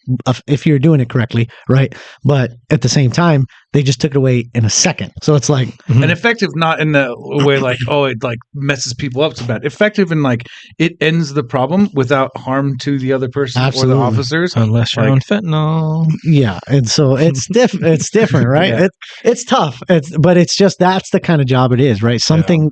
if you're doing it correctly, right? But at the same time, they just took it away in a second. So it's like, And effective, not in the way like, oh, it like messes people up so bad. Effective in like, it ends the problem without harm to the other person Absolutely. or the officers. Unless you're Like- on fentanyl. yeah, and so it's it's different, right? Yeah. It's tough, but it's just that's the kind of job it is, right? Something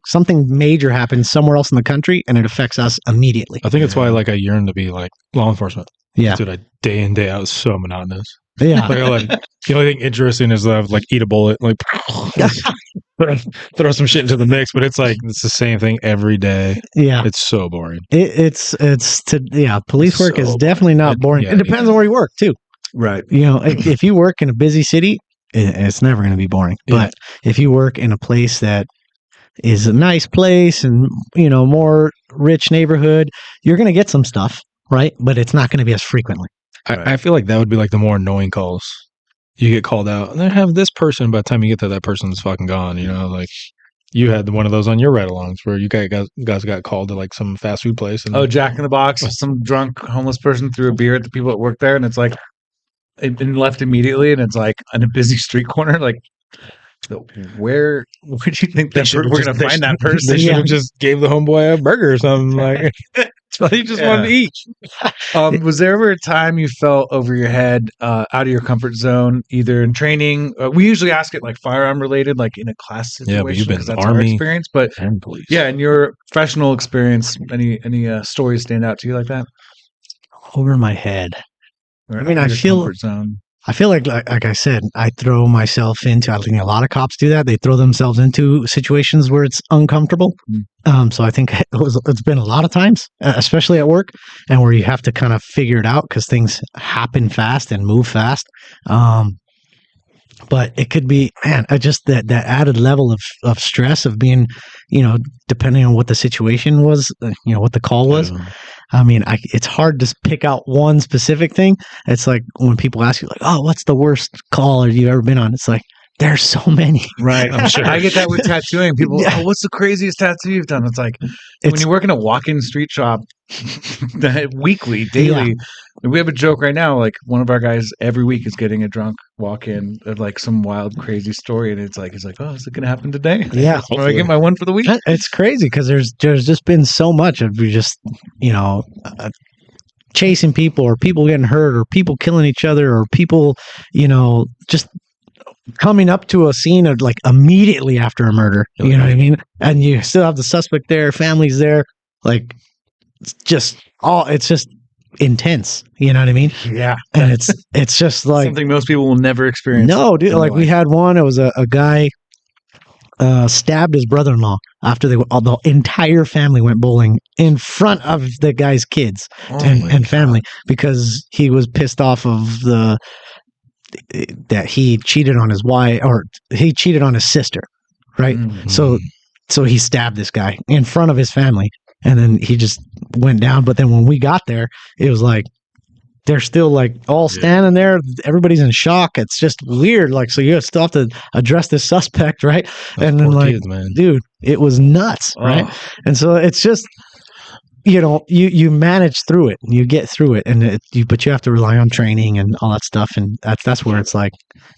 major happens somewhere else in the country, and it affects us immediately. I think it's why like I yearn to be like law enforcement. Yeah, Dude, day in, day out is so monotonous. yeah. Like the only thing interesting is that I would like eat a bullet, like throw some shit into the mix, but it's the same thing every day. Yeah, It's so boring. it's police work is So definitely not boring. yeah. It depends on where you work too. Right. If you work in a busy city, it's never going to be boring. Yeah. But if you work in a place that is a nice place and, more rich neighborhood, you're going to get some stuff, right? But it's not going to be as frequently. I feel like that would be like the more annoying calls. You get called out and they have this person. By the time you get there, that person's fucking gone. Like you had one of those on your ride-alongs where you guys got called to like some fast food place. And Jack in the Box. Some drunk homeless person threw a beer at the people that work there, and it's like it been left immediately, and it's like on a busy street corner. Like, where do you think that we're going to find that person? They should have just gave the homeboy a burger or something. Like, he just wanted to eat. Was there ever a time you felt over your head, out of your comfort zone, either in training? We usually ask it like firearm related, like in a class situation. Yeah, but you've been because that's Army, our experience. But and police. Yeah, in your professional experience, any stories stand out to you like that? Over my head. Or I mean, out of your comfort zone? I feel like I said, I throw myself into, I think a lot of cops do that. They throw themselves into situations where it's uncomfortable. So I think it's been a lot of times, especially at work, and where you have to kind of figure it out because things happen fast and move fast. But it could be, man, just that added level of stress of being, depending on what the situation was, what the call was. I mean, it's hard to pick out one specific thing. It's like when people ask you, like, "Oh, what's the worst call you've ever been on?" It's like there's so many. Right. I'm sure. I get that with tattooing. People, what's the craziest tattoo you've done? It's like when you work in a walk-in street shop weekly, daily. We have a joke right now. Like one of our guys every week is getting a drunk walk-in of like some wild, crazy story, and he's like, "Oh, is it going to happen today?" Yeah. When I get my one for the week. It's crazy because there's just been so much of just chasing people, or people getting hurt, or people killing each other, or people just coming up to a scene of like immediately after a murder. You know what I mean? And you still have the suspect there, families there, like it's just intense. You know what I mean? Yeah. And it's just like something most people will never experience. No, dude. Like we had one. It was a guy stabbed his brother-in-law after the entire family went bowling in front of the guy's kids and family because he was pissed off of that he cheated on his wife, or he cheated on his sister, right? Mm-hmm. So he stabbed this guy in front of his family, and then he just went down. But then when we got there, it was like they're still like all standing there. Everybody's in shock. It's just weird. Like, so you still have to address this suspect, right? Those and then like, kids, dude, it was nuts, right? And so it's just, you manage through it, you get through it, and but you have to rely on training and all that stuff. And that's where it's like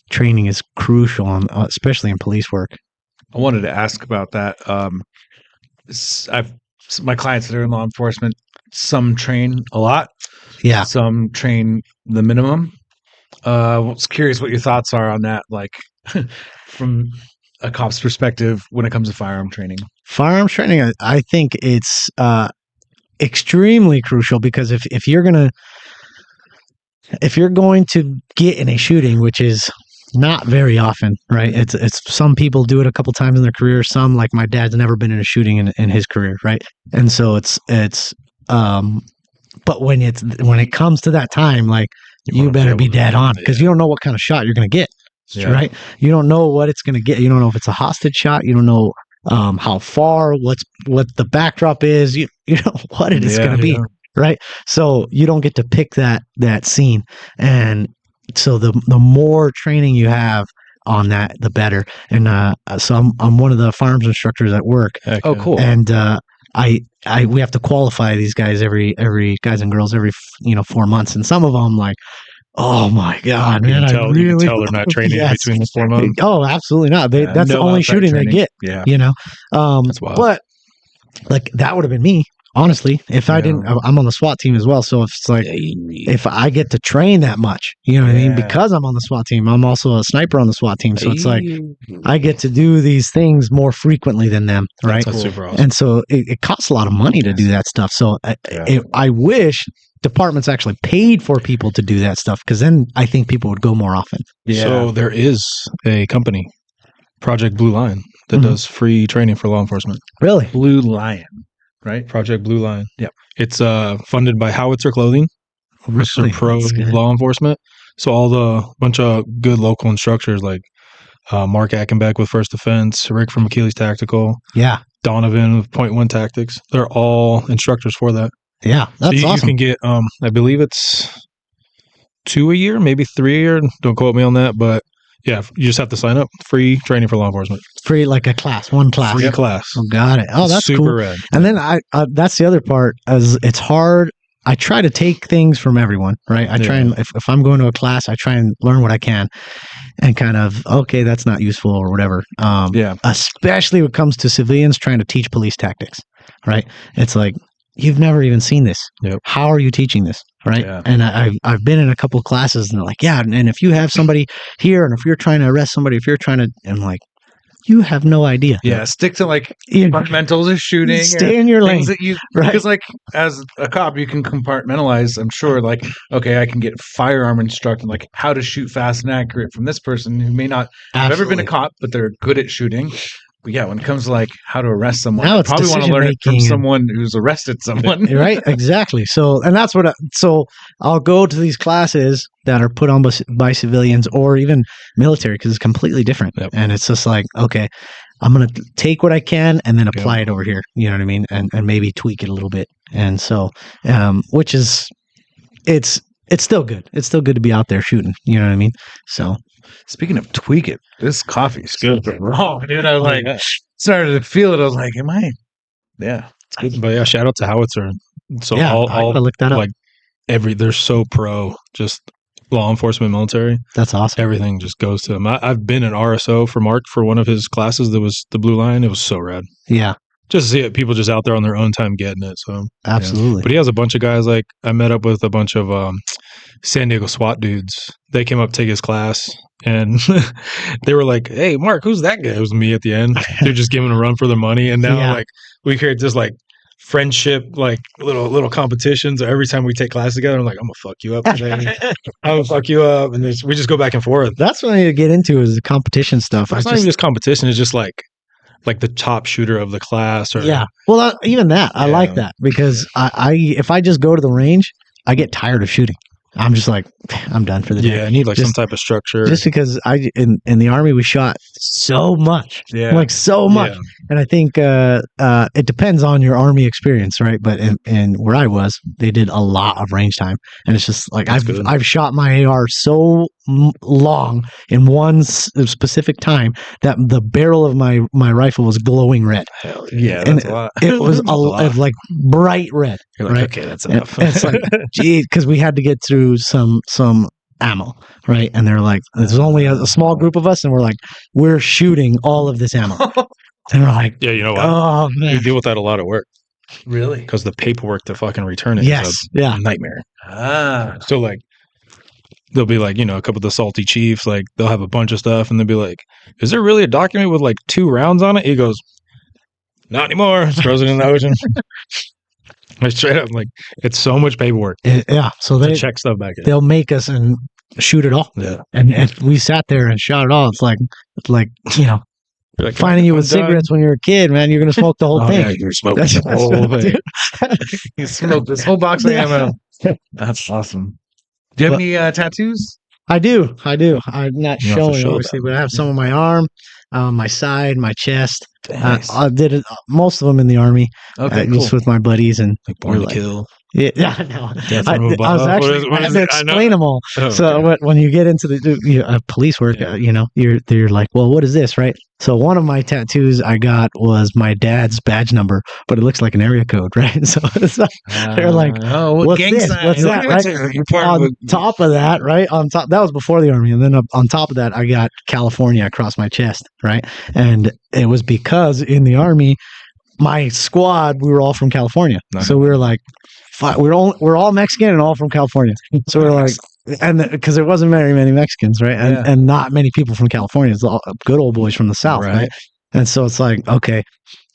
training is crucial, especially in police work. I wanted to ask about that. My clients that are in law enforcement, some train a lot. Yeah. Some train the minimum. I was curious what your thoughts are on that, like from a cop's perspective when it comes to firearm training. Firearms training, I think it's extremely crucial because if you're going to get in a shooting, which is not very often, right? It's some people do it a couple times in their career. Some, like my dad's, never been in a shooting in his career, right? And so it's but when it comes to that time, like you better be dead on because you don't know what kind of shot you're going to get, right? You don't know what it's going to get. You don't know if it's a hostage shot. You don't know how far, what the backdrop is. You know what it is going to be, right? So you don't get to pick that scene, and so the more training you have on that, the better. And so I'm one of the firearms instructors at work. Oh, cool. And we have to qualify these guys every guys and girls every 4 months, and some of them like, oh my god, man! You can tell they're not training between the 4 months. Oh, absolutely not. That's the only shooting they get. Yeah, that's wild. But like that would have been me, honestly, if I didn't. I'm on the SWAT team as well, so it's like if I get to train that much, you know what I mean? Because I'm on the SWAT team, I'm also a sniper on the SWAT team, so it's like I get to do these things more frequently than them, right? That's super awesome. And so it costs a lot of money to do that stuff. So I wish departments actually paid for people to do that stuff, because then I think people would go more often. Yeah. So there is a company, Project Blue Line, that does free training for law enforcement. Really? Blue Lion, right? Project Blue Line. Yep. It's funded by Howitzer Clothing, Mr. Pro Law Enforcement. So all the bunch of good local instructors like Mark Ackenbeck with First Defense, Rick from Achilles Tactical, Yeah. Donovan with Point One Tactics. They're all instructors for that. Yeah. That's so awesome. You can get, I believe it's 2 a year, maybe 3 a year. Don't quote me on that, but yeah, you just have to sign up. Free training for law enforcement. Free, like a class, one class. Free class. Oh, got it. Oh, that's super cool. rad. And then that's the other part, as it's hard. I try to take things from everyone, right? I try and if I'm going to a class, I try and learn what I can, and kind of okay, that's not useful or whatever. Especially when it comes to civilians trying to teach police tactics, right? It's like you've never even seen this. Yep. How are you teaching this, right? Yeah. And I've been in a couple of classes, and they're like, yeah, and if you have somebody here, and if you're trying to arrest somebody, if you're trying to, I'm like, you have no idea. Yeah, stick to like fundamentals of shooting. Stay in your lane. Because like as a cop, you can compartmentalize. I'm sure, like, okay, I can get firearm instruction, like how to shoot fast and accurate from this person who may not have ever been a cop, but they're good at shooting. But yeah, when it comes to like how to arrest someone, I probably want to learn it from someone who's arrested someone. Right? Exactly. So, and that's what, so I'll go to these classes that are put on by civilians or even military, because it's completely different. Yep. And it's just like, okay, I'm going to take what I can and then apply it over here. You know what I mean? And maybe tweak it a little bit. And so, which is, it's still good. It's still good to be out there shooting. You know what I mean? So, speaking of tweak it, this coffee's good. Wrong, dude. I was like, started to feel it. I was like, am I? Yeah, it's good. But yeah, shout out to Howitzer. So yeah, all look that up. Like they're so pro, just law enforcement, military. That's awesome. Everything just goes to them. I've been an RSO for Mark for one of his classes. That was the Blue Line. It was so rad. Yeah. Just to see it, people just out there on their own time getting it. So absolutely. Yeah. But he has a bunch of guys. Like I met up with a bunch of San Diego SWAT dudes. They came up to take his class, and they were like, "Hey, Mark, who's that guy?" It was me at the end. They're just giving a run for their money, and now like we create this like friendship, like little competitions. Every time we take class together, I'm like, "I'm gonna fuck you up today. I'm gonna fuck you up," and we just go back and forth. That's what I need to get into is the competition stuff. It's not even just competition. It's just like the top shooter of the class. Or well, even that I like that, because I if I just go to the range, I get tired of shooting. I'm just like, I'm done for the day. Yeah, I need like some type of structure. Just because in the Army we shot so much, so much, and I think it depends on your Army experience, right? But in where I was, they did a lot of range time, and it's just like I've shot my AR so long in one specific time that the barrel of my rifle was glowing red. Hell yeah, that's a lot. It was a lot. Like bright red. You're like, okay, that's enough. And it's like, gee, because we had to get through some ammo, right? And they're like, there's only a small group of us, and we're shooting all of this ammo. And we're like, yeah, you know what? Oh man, we deal with that a lot at work. Really? Because the paperwork to fucking return it is a nightmare. So like, they'll be like, a couple of the salty chiefs, like they'll have a bunch of stuff, and they'll be like, "Is there really a document with like 2 rounds on it?" He goes, "Not anymore." Throws it in the ocean. Like straight up, like it's so much paperwork. So they check stuff back in. They'll make us and shoot it all. Yeah. And if we sat there and shot it all, it's like like finding you with cigarettes when you're a kid, man. You're gonna smoke the whole thing. Yeah, you're smoking the whole thing. You smoked this whole box of ammo. That's awesome. Do you have any tattoos? I do. I'm not showing, obviously, but I have some on my arm, my side, my chest. Nice. I did it, most of them in the Army. Okay, cool. Just with my buddies and like Born to Kill. Yeah, no. I was actually I had to explain them all. Oh, so when you get into the police work, you're like, well, what is this, right? So one of my tattoos I got was my dad's badge number, but it looks like an area code, right? So they're like, what's this? What's that? Right? On top of that, right? That was before the Army, and then on top of that, I got California across my chest, right? And it was because in the Army, my squad, we were all from California, so we were like, we're all Mexican and all from California. So we're like, and because there wasn't very many Mexicans, right? And not many people from California. It's all good old boys from the South, right? And so it's like, okay,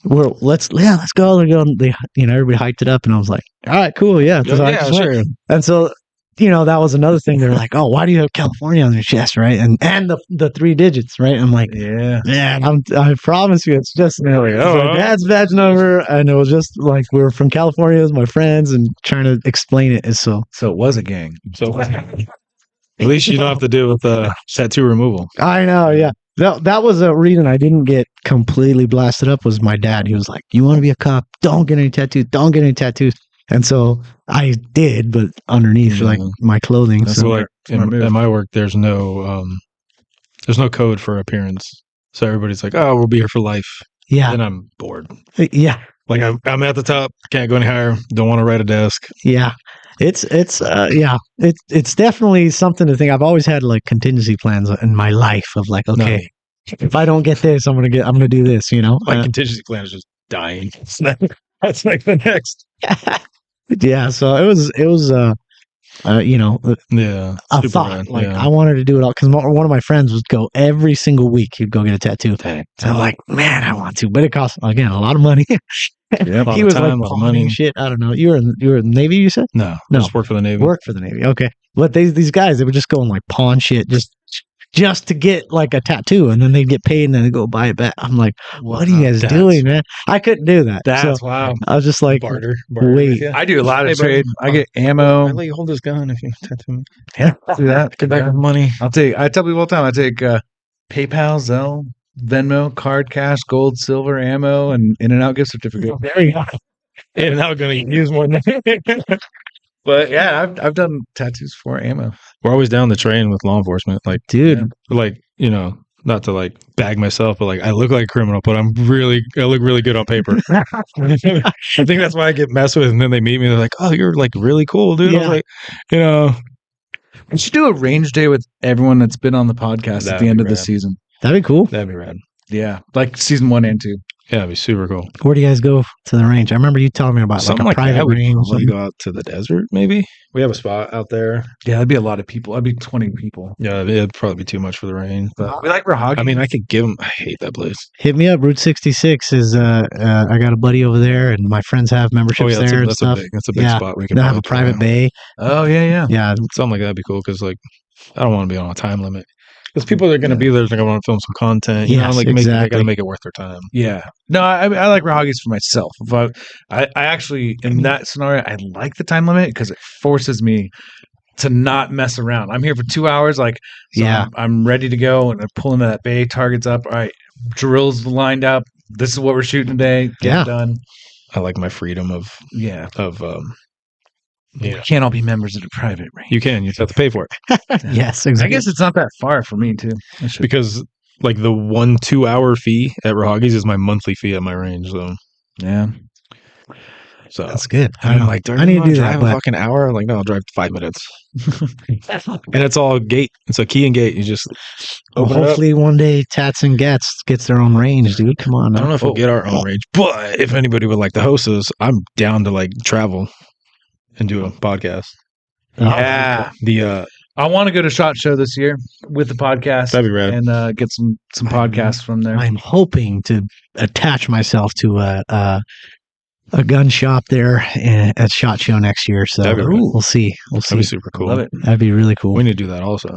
let's go. They, everybody hyped it up, and I was like, all right, cool, yeah, sure. And so, that was another thing. They're like, oh, why do you have California on your chest, right? And the 3 digits, right? I'm like, man, I promise you, it's just my dad's badge number, and it was just like we were from California as my friends, and trying to explain it is so it was a gang. So at least you don't have to deal with tattoo removal. I know, yeah. that was a reason I didn't get completely blasted up. Was my dad? He was like, "You want to be a cop? Don't get any tattoos. Don't get any tattoos." And so I did, but underneath like my clothing. That's So like at my work, there's no code for appearance. So everybody's like, "Oh, we'll be here for life." yeah, And I'm bored. yeah, Like I'm at the top, can't go any higher. Don't want to write a desk. yeah. It's definitely something to think. I've always had like contingency plans in my life of like, okay, if I don't get this, I'm gonna do this. You know, My contingency plan is just dying. That's like the next. yeah. So it was you know, Yeah, a thought. Like I wanted to do it all because one of my friends would go every single week. He'd go get a tattoo. So I'm like, man, I want to, but it costs again a lot of money. Yep. He was like, a lot of money. Shit. I don't know. You were in the Navy, you said? No, just work for the Navy. Work for the Navy. Okay, but these guys, they would just go and like pawn shit just to get like a tattoo, and then they'd get paid and then they go buy it back. I'm like, what are you guys doing, man? I couldn't do that. That's wow. I was just like, barter. Wait, I do a lot of trade. I get ammo. I let you hold this gun if you tattoo me. Yeah, do that. Get back with money. I tell people all the time, I take PayPal, Zelle, Venmo, card, cash, gold, silver, ammo, and In-N-Out gift certificate. there you go. And now we're gonna use more. But yeah, I've done tattoos for ammo. We're always down the train with law enforcement. Like, Dude, like, you know, not to like bag myself, but like I look like a criminal, but I look really good on paper. I think that's why I get messed with. And then they meet me, they're like, "Oh, you're like really cool, dude." I was like, you know, we should do a range day with everyone that's been on the podcast at the end of the season. that'd be cool. That'd be rad. Yeah, like season 1 and 2. Yeah, it'd be super cool. Where do you guys go to the range? I remember you telling me about Something like a private that. range. We go out to the desert, maybe. We have a spot out there. Yeah, that'd be a lot of people. That'd be 20 people. Yeah, it'd probably be too much for the range. But We like Rahagi. I mean, I could give them. I hate that place. Hit me up. Route 66 is I got a buddy over there, and my friends have memberships there and stuff. That's a big spot. We can They have a private bay. Oh yeah. Yeah, something like that'd be cool because like I don't want to be on a time limit. Because people that are going to be there, they're going to want to film some content. You know, like they got to make it worth their time. Yeah. No, I like Rahagi's for myself. If I actually, in that scenario, I like the time limit because it forces me to not mess around. I'm here for 2 hours. Like, so I'm ready to go and I pull into that bay, targets up. All right, drills lined up. This is what we're shooting today. Get it done. I like my freedom of. We can't all be members of the private range. You can. You just have to pay for it. Yes, exactly. I guess it's not that far for me too. Because like the 1-2 hour fee at Rahagi's is my monthly fee at my range. So yeah. So that's good. I'm like, I need to do that. A fucking hour? I'm like, no, I'll drive 5 minutes. And it's all gate. It's a key and gate. You just hopefully one day Tats and Gats gets their own range, dude. Come on. I don't know if we'll get our own range, but if anybody would like to host us, I'm down to like travel and do a podcast. Yeah. I want to go to SHOT Show this year with the podcast. That'd be rad. And get some podcasts from there. I'm hoping to attach myself to a gun shop there at SHOT Show next year. So we'll see. That'd be super cool. Love it. That'd be really cool. We need to do that also.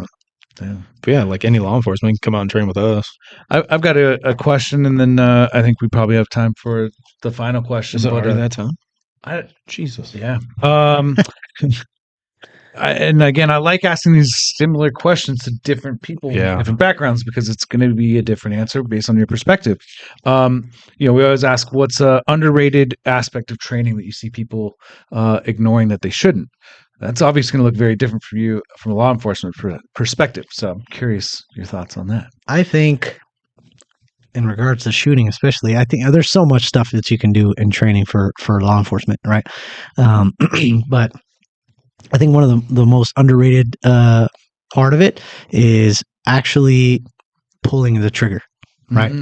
Yeah. But yeah, like any law enforcement can come out and train with us. I've got a question, and then I think we probably have time for the final question. Is it already that time? Jesus, yeah. And again, I like asking these similar questions to different people, different backgrounds, because it's going to be a different answer based on your perspective. We always ask, what's an underrated aspect of training that you see people ignoring that they shouldn't? That's obviously going to look very different for you from a law enforcement perspective. So I'm curious your thoughts on that. I think in regards to shooting, especially, I think there's so much stuff that you can do in training for law enforcement, right? But I think one of the most underrated part of it is actually pulling the trigger, right?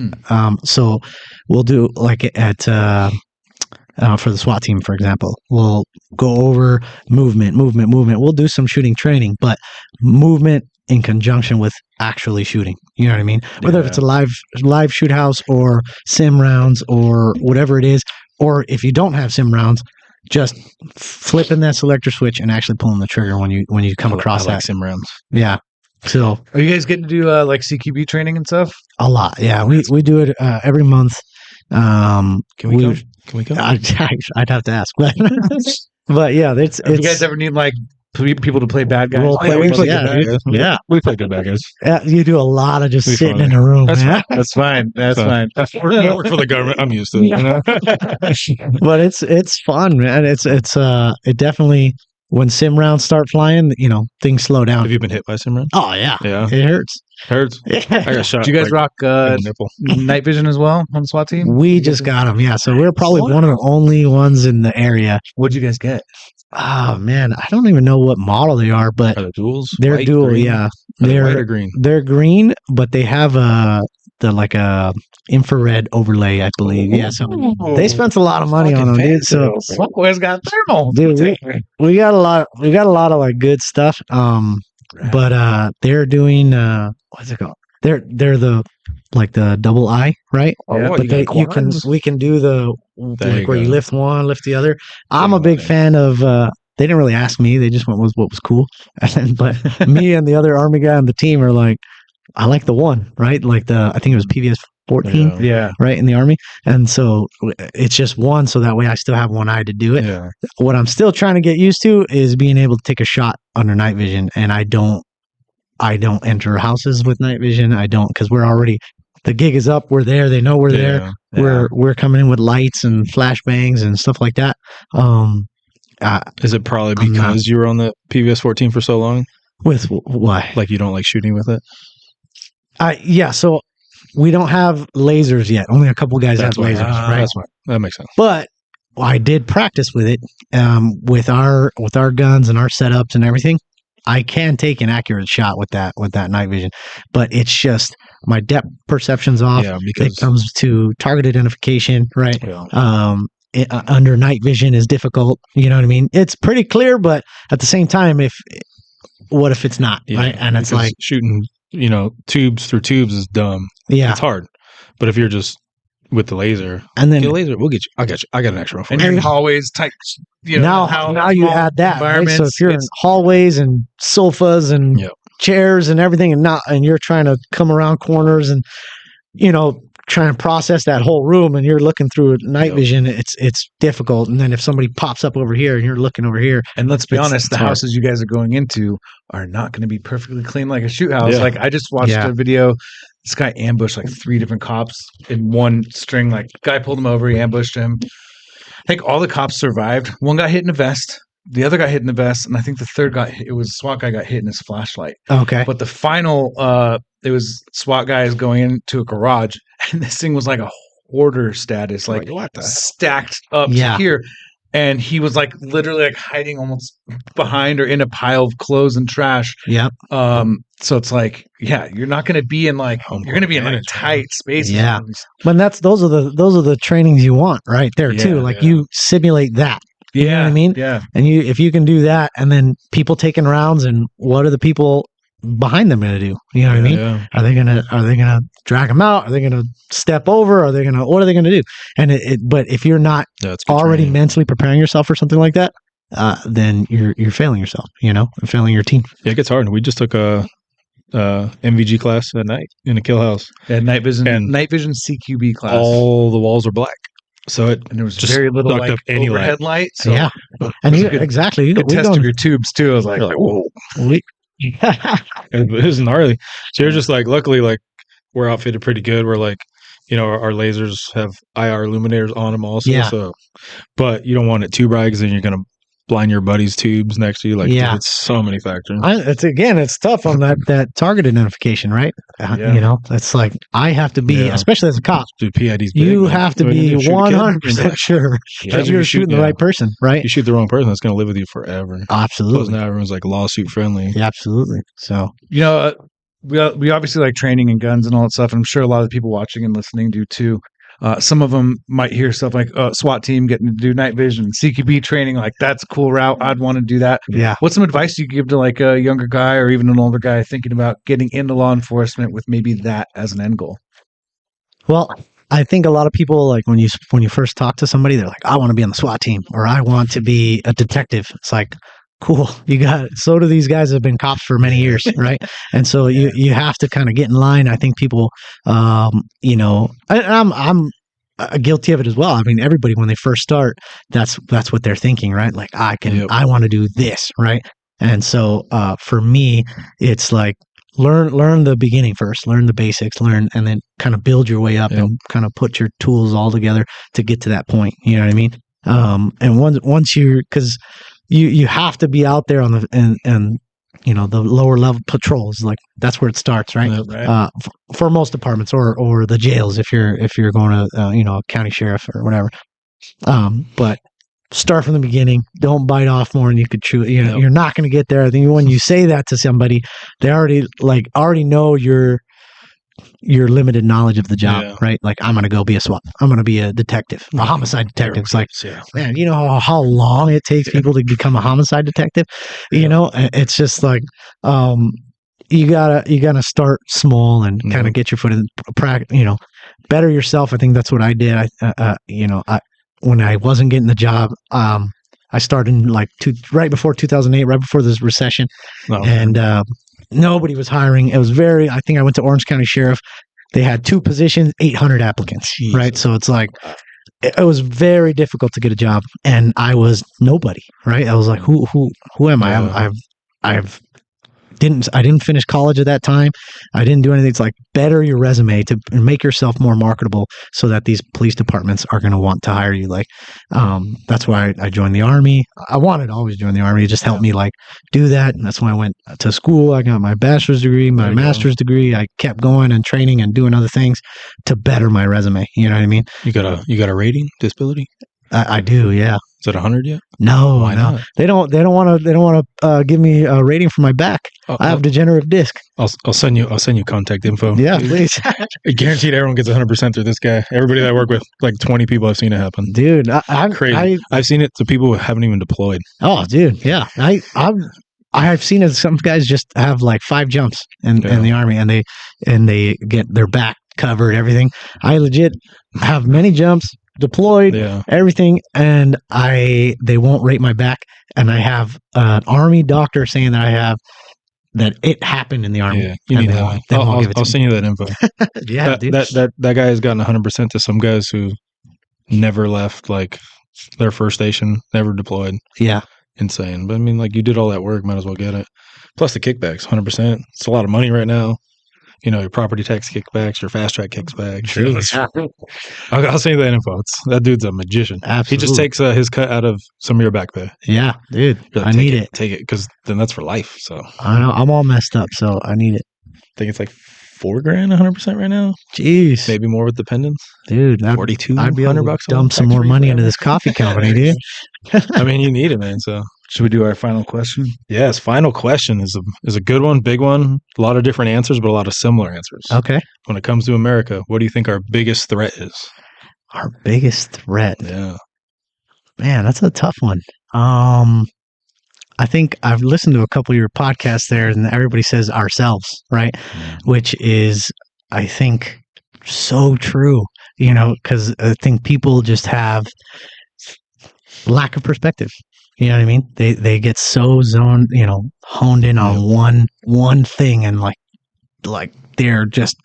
So we'll do like at for the SWAT team, for example, we'll go over movement. We'll do some shooting training, but movement in conjunction with actually shooting. You know what I mean? Whether it's a live shoot house or sim rounds or whatever it is, or if you don't have sim rounds, just flipping that selector switch and actually pulling the trigger when you come across that. sim rounds. Yeah. So are you guys getting to do like CQB training and stuff? A lot. Yeah. We do it every month. Can we go? Can we go? I'd have to ask, but yeah, if you guys ever need like people to play bad guys. Role Oh, yeah, we players, play yeah, good bad guys. yeah. We play good bad guys. You do a lot of just Be sitting fun. in a room. That's man. That's fine. That's So, fine. I work for the government. I'm used to it. You know? But it's fun, man. It definitely, when sim rounds start flying, things slow down. Have you been hit by some round? Oh yeah, Yeah. it hurts. Hurts. I got shot. Do you guys rock in the nipple. night vision as well on the SWAT team? We just got them, yeah. So we're probably one of the only ones in the area. What'd you guys get? Oh man, I don't even know what model they are, but Are they duals? they're White, dual. green? Yeah, Are they white they're or green? they're green, but they have a infrared overlay, I believe. Yeah, so they spent a lot of money on them, dude. So SWAT boys got thermal. dude, we got a lot of like good stuff. But they're doing what's it called? They're the double I, right? Yeah, But we can do the There you where you go. lift one, lift the other. I'm a big fan of. They didn't really ask me; they just went with what was cool. But me and the other Army guy on the team are like, I like the one, right? Like I think it was PVS 14, Yeah. right, in the Army, and so it's just one, so that way I still have one eye to do it. Yeah. What I'm still trying to get used to is being able to take a shot under night vision, and I don't enter houses with night vision. I don't, because the gig is up. We're there. They know we're there. We're coming in with lights and flashbangs and stuff like that. Is it probably I'm not- because you were on the PVS 14 for so long? With why? Like you don't like shooting with it? Yeah. So we don't have lasers yet. Only a couple guys have why. lasers, right? That's why. That makes sense. But I did practice with it with our guns and our setups and everything. I can take an accurate shot with that night vision, but it's just my depth perception's off. Yeah, It because comes to target identification, right? yeah. Under night vision is difficult. You know what I mean? It's pretty clear, but at the same time, what if it's not, Yeah, right? And it's because like, shooting, tubes through tubes is dumb. yeah, It's hard. But if you're just with the laser, and then get a laser, we'll get you. I got you. I got an extra one for And you. you're in hallways type. now you add that, right? So if you're in it's- hallways and sofas and Yep. chairs and everything, and you're trying to come around corners and trying to process that whole room, and you're looking through night Yep. vision, it's difficult. And then if somebody pops up over here and you're looking over here, And let's be It's- honest, it's the hard. houses you guys are going into are not going to be perfectly clean like a shoot house. Yeah. Like I just watched Yeah. a video. This guy ambushed like 3 different cops in one string. Like guy pulled him over, he ambushed him. I think all the cops survived. One got hit in the vest. The other got hit in the vest, and I think the third it was SWAT guy got hit in his flashlight. okay, But the final, it was SWAT guys going into a garage, and this thing was like a hoarder status, like what the? stacked up Yeah. to here. And he was like literally like hiding almost behind or in a pile of clothes and trash. yep, So it's like, yeah, you're not going to be in like Home you're going to be in like management. tight spaces. Yeah. but those are the trainings you want right there too. Yeah, Like yeah. you simulate that. Yeah, You know what I mean? Yeah, And if you can do that, and then people taking rounds, and what are the people behind them going to do? You know what I mean? Yeah. Are they gonna drag them out? Are they gonna step over? What are they gonna do? And but if you're not That's good already training. mentally preparing yourself for something like that, then you're failing yourself. Failing your team. Yeah, it gets hard. We just took a MVG class at night in a kill house. yeah. Night vision CQB class. All the walls were black, so it And there was just very little sucked like up any light. overhead light. So Yeah, and it was a good- exactly. good test of your tubes too. I was like, you're like, whoa, we, it was gnarly. So you're just like, luckily, like we're outfitted pretty good. We're like, our lasers have IR illuminators on them also. Yeah. So, but you don't want it too bright because then you're gonna blind your buddy's tubes next to you. Like, Yeah. it's so many factors. it's tough on that target identification, right? Yeah. It's like I have to be, Yeah. especially as a cop, Dude, PID's big, you man. have to What are you be gonna do, shoot a kid? 100% sure Yeah, that you're shooting the right person, right? You shoot the wrong person, it's gonna live with you forever. Plus Absolutely, now everyone's like lawsuit friendly. yeah, absolutely. So we obviously like training and guns and all that stuff. And I'm sure a lot of the people watching and listening do too. Some of them might hear stuff like SWAT team getting to do night vision, CQB training. Like that's a cool route. I'd want to do that. yeah. What's some advice you give to like a younger guy or even an older guy thinking about getting into law enforcement with maybe that as an end goal? Well, I think a lot of people, like when you first talk to somebody, they're like, I want to be on the SWAT team, or I want to be a detective. It's like, cool, you got it. So do these guys that have been cops for many years, right? And so you have to kind of get in line. I think people, I'm guilty of it as well. I mean, everybody when they first start, that's what they're thinking, right? Like I Yep. want to do this, right? And so for me, it's like learn the beginning first, learn the basics, and then kind of build your way up and kind of put your tools all together to get to that point. You know what I mean? And once because you have to be out there on the and the lower level patrols, like that's where it starts, right? Right. For most departments or the jails if you're going to a county sheriff or whatever. But start from the beginning. Don't bite off more than you could chew. You're not going to get there. I think when you say that to somebody, they already know your limited knowledge of the job, right? Like, I'm going to go be a SWAT. I'm going to be a detective, a homicide detective. It's like, man, you know how long it takes people to become a homicide detective? You know, it's just like, you gotta start small and kind of get your foot in practice, better yourself. I think that's what I did. When I wasn't getting the job, I started in right before 2008, right before this recession, and nobody was hiring. It was I think I went to Orange County Sheriff. They had 2 positions, 800 applicants, right? So it's like, it was very difficult to get a job, and I was nobody, right? I was like, who am I? I didn't finish college at that time. I didn't do anything. It's like, better your resume to make yourself more marketable so that these police departments are going to want to hire you. Like, that's why I joined the Army. I wanted to always join the Army. It just helped me do that. And that's when I went to school. I got my bachelor's degree, my master's degree. I kept going and training and doing other things to better my resume. You know what I mean? You got a rating, disability? I do, yeah. Is it 100 yet? No, no. They don't want to give me a rating for my back. I have degenerative disc. I'll send you contact info. Yeah, please. Guaranteed everyone gets 100% through this guy. Everybody that I work with, like 20 people, I've seen it happen. Dude, I'm crazy. I've seen it to people who haven't even deployed. Oh, dude, yeah. I've seen it. Some guys just have 5 jumps in the Army, and they get their back covered, everything. I legit have many jumps, deployed, everything, and they won't rate my back, and I have an Army doctor saying that it happened in the Army. Yeah, you need that. I'll send you that info. Yeah, dude. That guy has gotten 100% to some guys who never left their first station, never deployed. Yeah, insane. But I mean, you did all that work, might as well get it. Plus the kickbacks, 100%. It's a lot of money right now. Your property tax kickbacks, your fast track kickbacks. True. I'll send you that info. That dude's a magician. Absolutely. He just takes his cut out of some of your back pay. Yeah, dude. I need it. Take it, because then that's for life. So I know I'm all messed up, so I need it. I think it's $4,000, 100% right now. Jeez, maybe more with dependents, dude. $4,200. I'd be able to dump some more money into this coffee company, dude. I mean, you need it, man. So should we do our final question? Yes, final question is a good one, big one. A lot of different answers, but a lot of similar answers. Okay. When it comes to America, what do you think our biggest threat is? Our biggest threat? Yeah. Man, that's a tough one. I think I've listened to a couple of your podcasts there, and everybody says ourselves, right? Mm-hmm. Which is, I think, so true, because I think people just have lack of perspective. You know what I mean? They get so honed in on one thing, and like they're just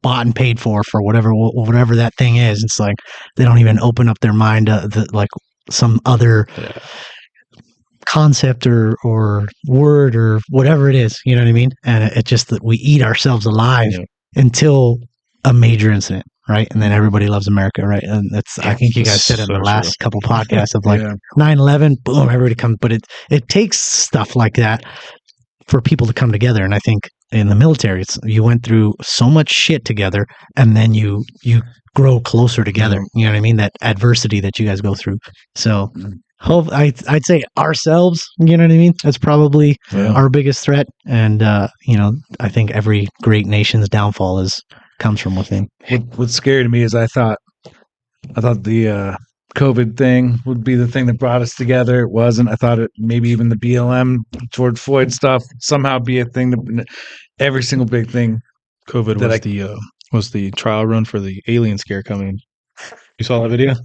bought and paid for whatever that thing is. It's like they don't even open up their mind to some other concept or word or whatever it is. You know what I mean? And it's just that we eat ourselves alive until a major incident. Right. And then everybody loves America. Right. And I think you guys said it in the last couple podcasts of 9/11, boom, everybody comes. But it takes stuff like that for people to come together. And I think in the military, you went through so much shit together, and then you grow closer together. You know what I mean? That adversity that you guys go through. So I'd say ourselves, you know what I mean? That's probably our biggest threat. And, I think every great nation's downfall comes from within. What's scary to me is I thought the COVID thing would be the thing that brought us together. It wasn't. I thought maybe even the BLM, George Floyd stuff, somehow be a thing. Every single big thing. COVID was the trial run for the alien scare coming. You saw that video?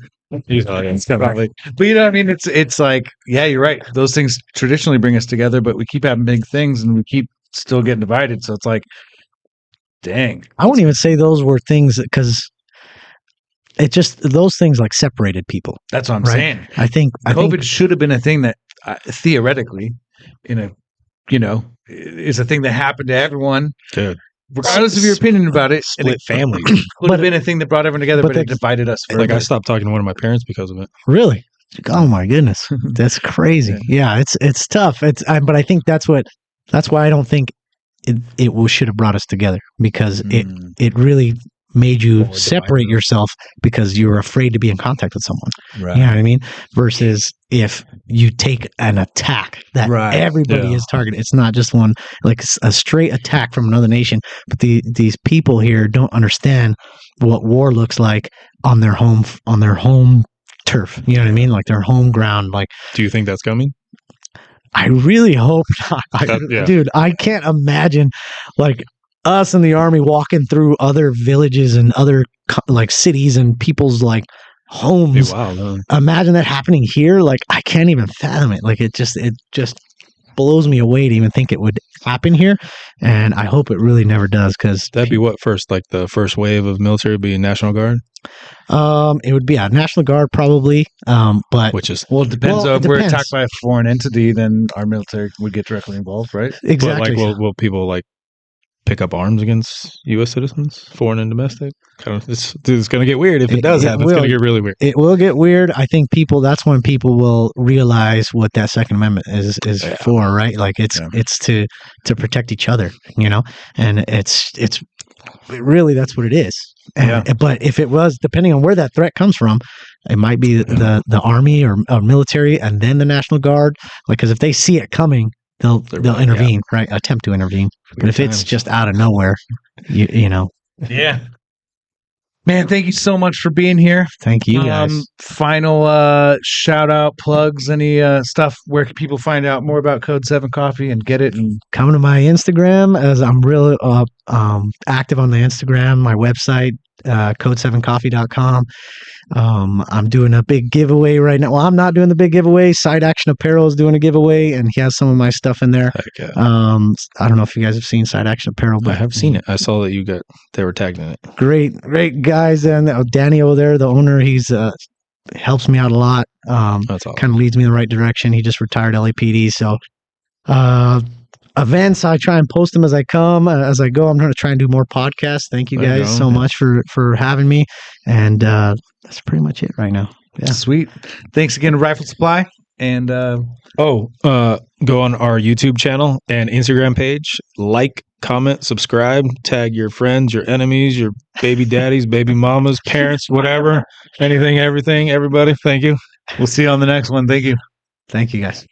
You saw it. It's kind of but you know what I mean? It's like, yeah, you're right. Those things traditionally bring us together, but we keep having big things and we keep still getting divided. So it's like, dang. I wouldn't even say those were things, because it just, those things separated people. That's what I'm saying. I think COVID should have been a thing that theoretically in a, is a thing that happened to everyone. Dude. Regardless of your opinion about it, Split families. Would have been a thing that brought everyone together, but it divided us further. Like I stopped talking to one of my parents because of it. Really? Oh my goodness, that's crazy. Yeah, it's tough. But I think that's why I don't think it should have brought us together, because it really made you separate yourself because you were afraid to be in contact with someone. Right. You know what I mean? Versus if you take an attack that everybody is targeted. It's not just one, like a straight attack from another nation. But these people here don't understand what war looks like on their home turf. You know what I mean? Like their home ground. Like, do you think that's coming? I really hope not. Dude, I can't imagine like us in the army walking through other villages and other like cities and people's like homes. Wow, imagine that happening here. Like I can't even fathom it. Like it just blows me away to even think it would happen here, and I hope it really never does, because that'd be what first, like the first wave of military would be National Guard. It would be a National Guard probably, but which is it depends. If we're attacked by a foreign entity, then our military would get directly involved, right? Exactly. But like, will people like pick up arms against U.S. citizens, foreign and domestic? It's going to get weird if it does happen. It's going to get really weird. It will get weird. I think that's when people will realize what that Second Amendment is for, right? Like it's to protect each other, and it's really, that's what it is. And, but if it was, depending on where that threat comes from, it might be the army or military and then the National Guard. Like, because if they see it coming, they'll intervene, right? Attempt to intervene. But if it's just out of nowhere, you know. Yeah. Man, thank you so much for being here. Thank you, guys. Final shout out, plugs, any stuff where can people find out more about Code7Coffee and get it? And come to my Instagram, as I'm really active on the Instagram, my website, Code7Coffee.com. I'm doing a big giveaway right now. Well, I'm not doing the big giveaway. Side Action Apparel is doing a giveaway, and he has some of my stuff in there. Yeah. I don't know if you guys have seen Side Action Apparel, but I have seen it. I saw that they were tagged in it. Great guys. And Danny over there, the owner, he's helps me out a lot. That's awesome. Kind of leads me in the right direction. He just retired LAPD, so events, I try and post them as I come, as I go. I'm going to try and do more podcasts. Thank you guys so much for having me, and that's pretty much it right now. Yeah, sweet. Thanks again to Rifle Supply, and go on our YouTube channel and Instagram page, like, comment, subscribe, tag your friends, your enemies, your baby daddies, baby mamas, parents, whatever, anything, everything, everybody. Thank you. We'll see you on the next one. Thank you. Thank you, guys.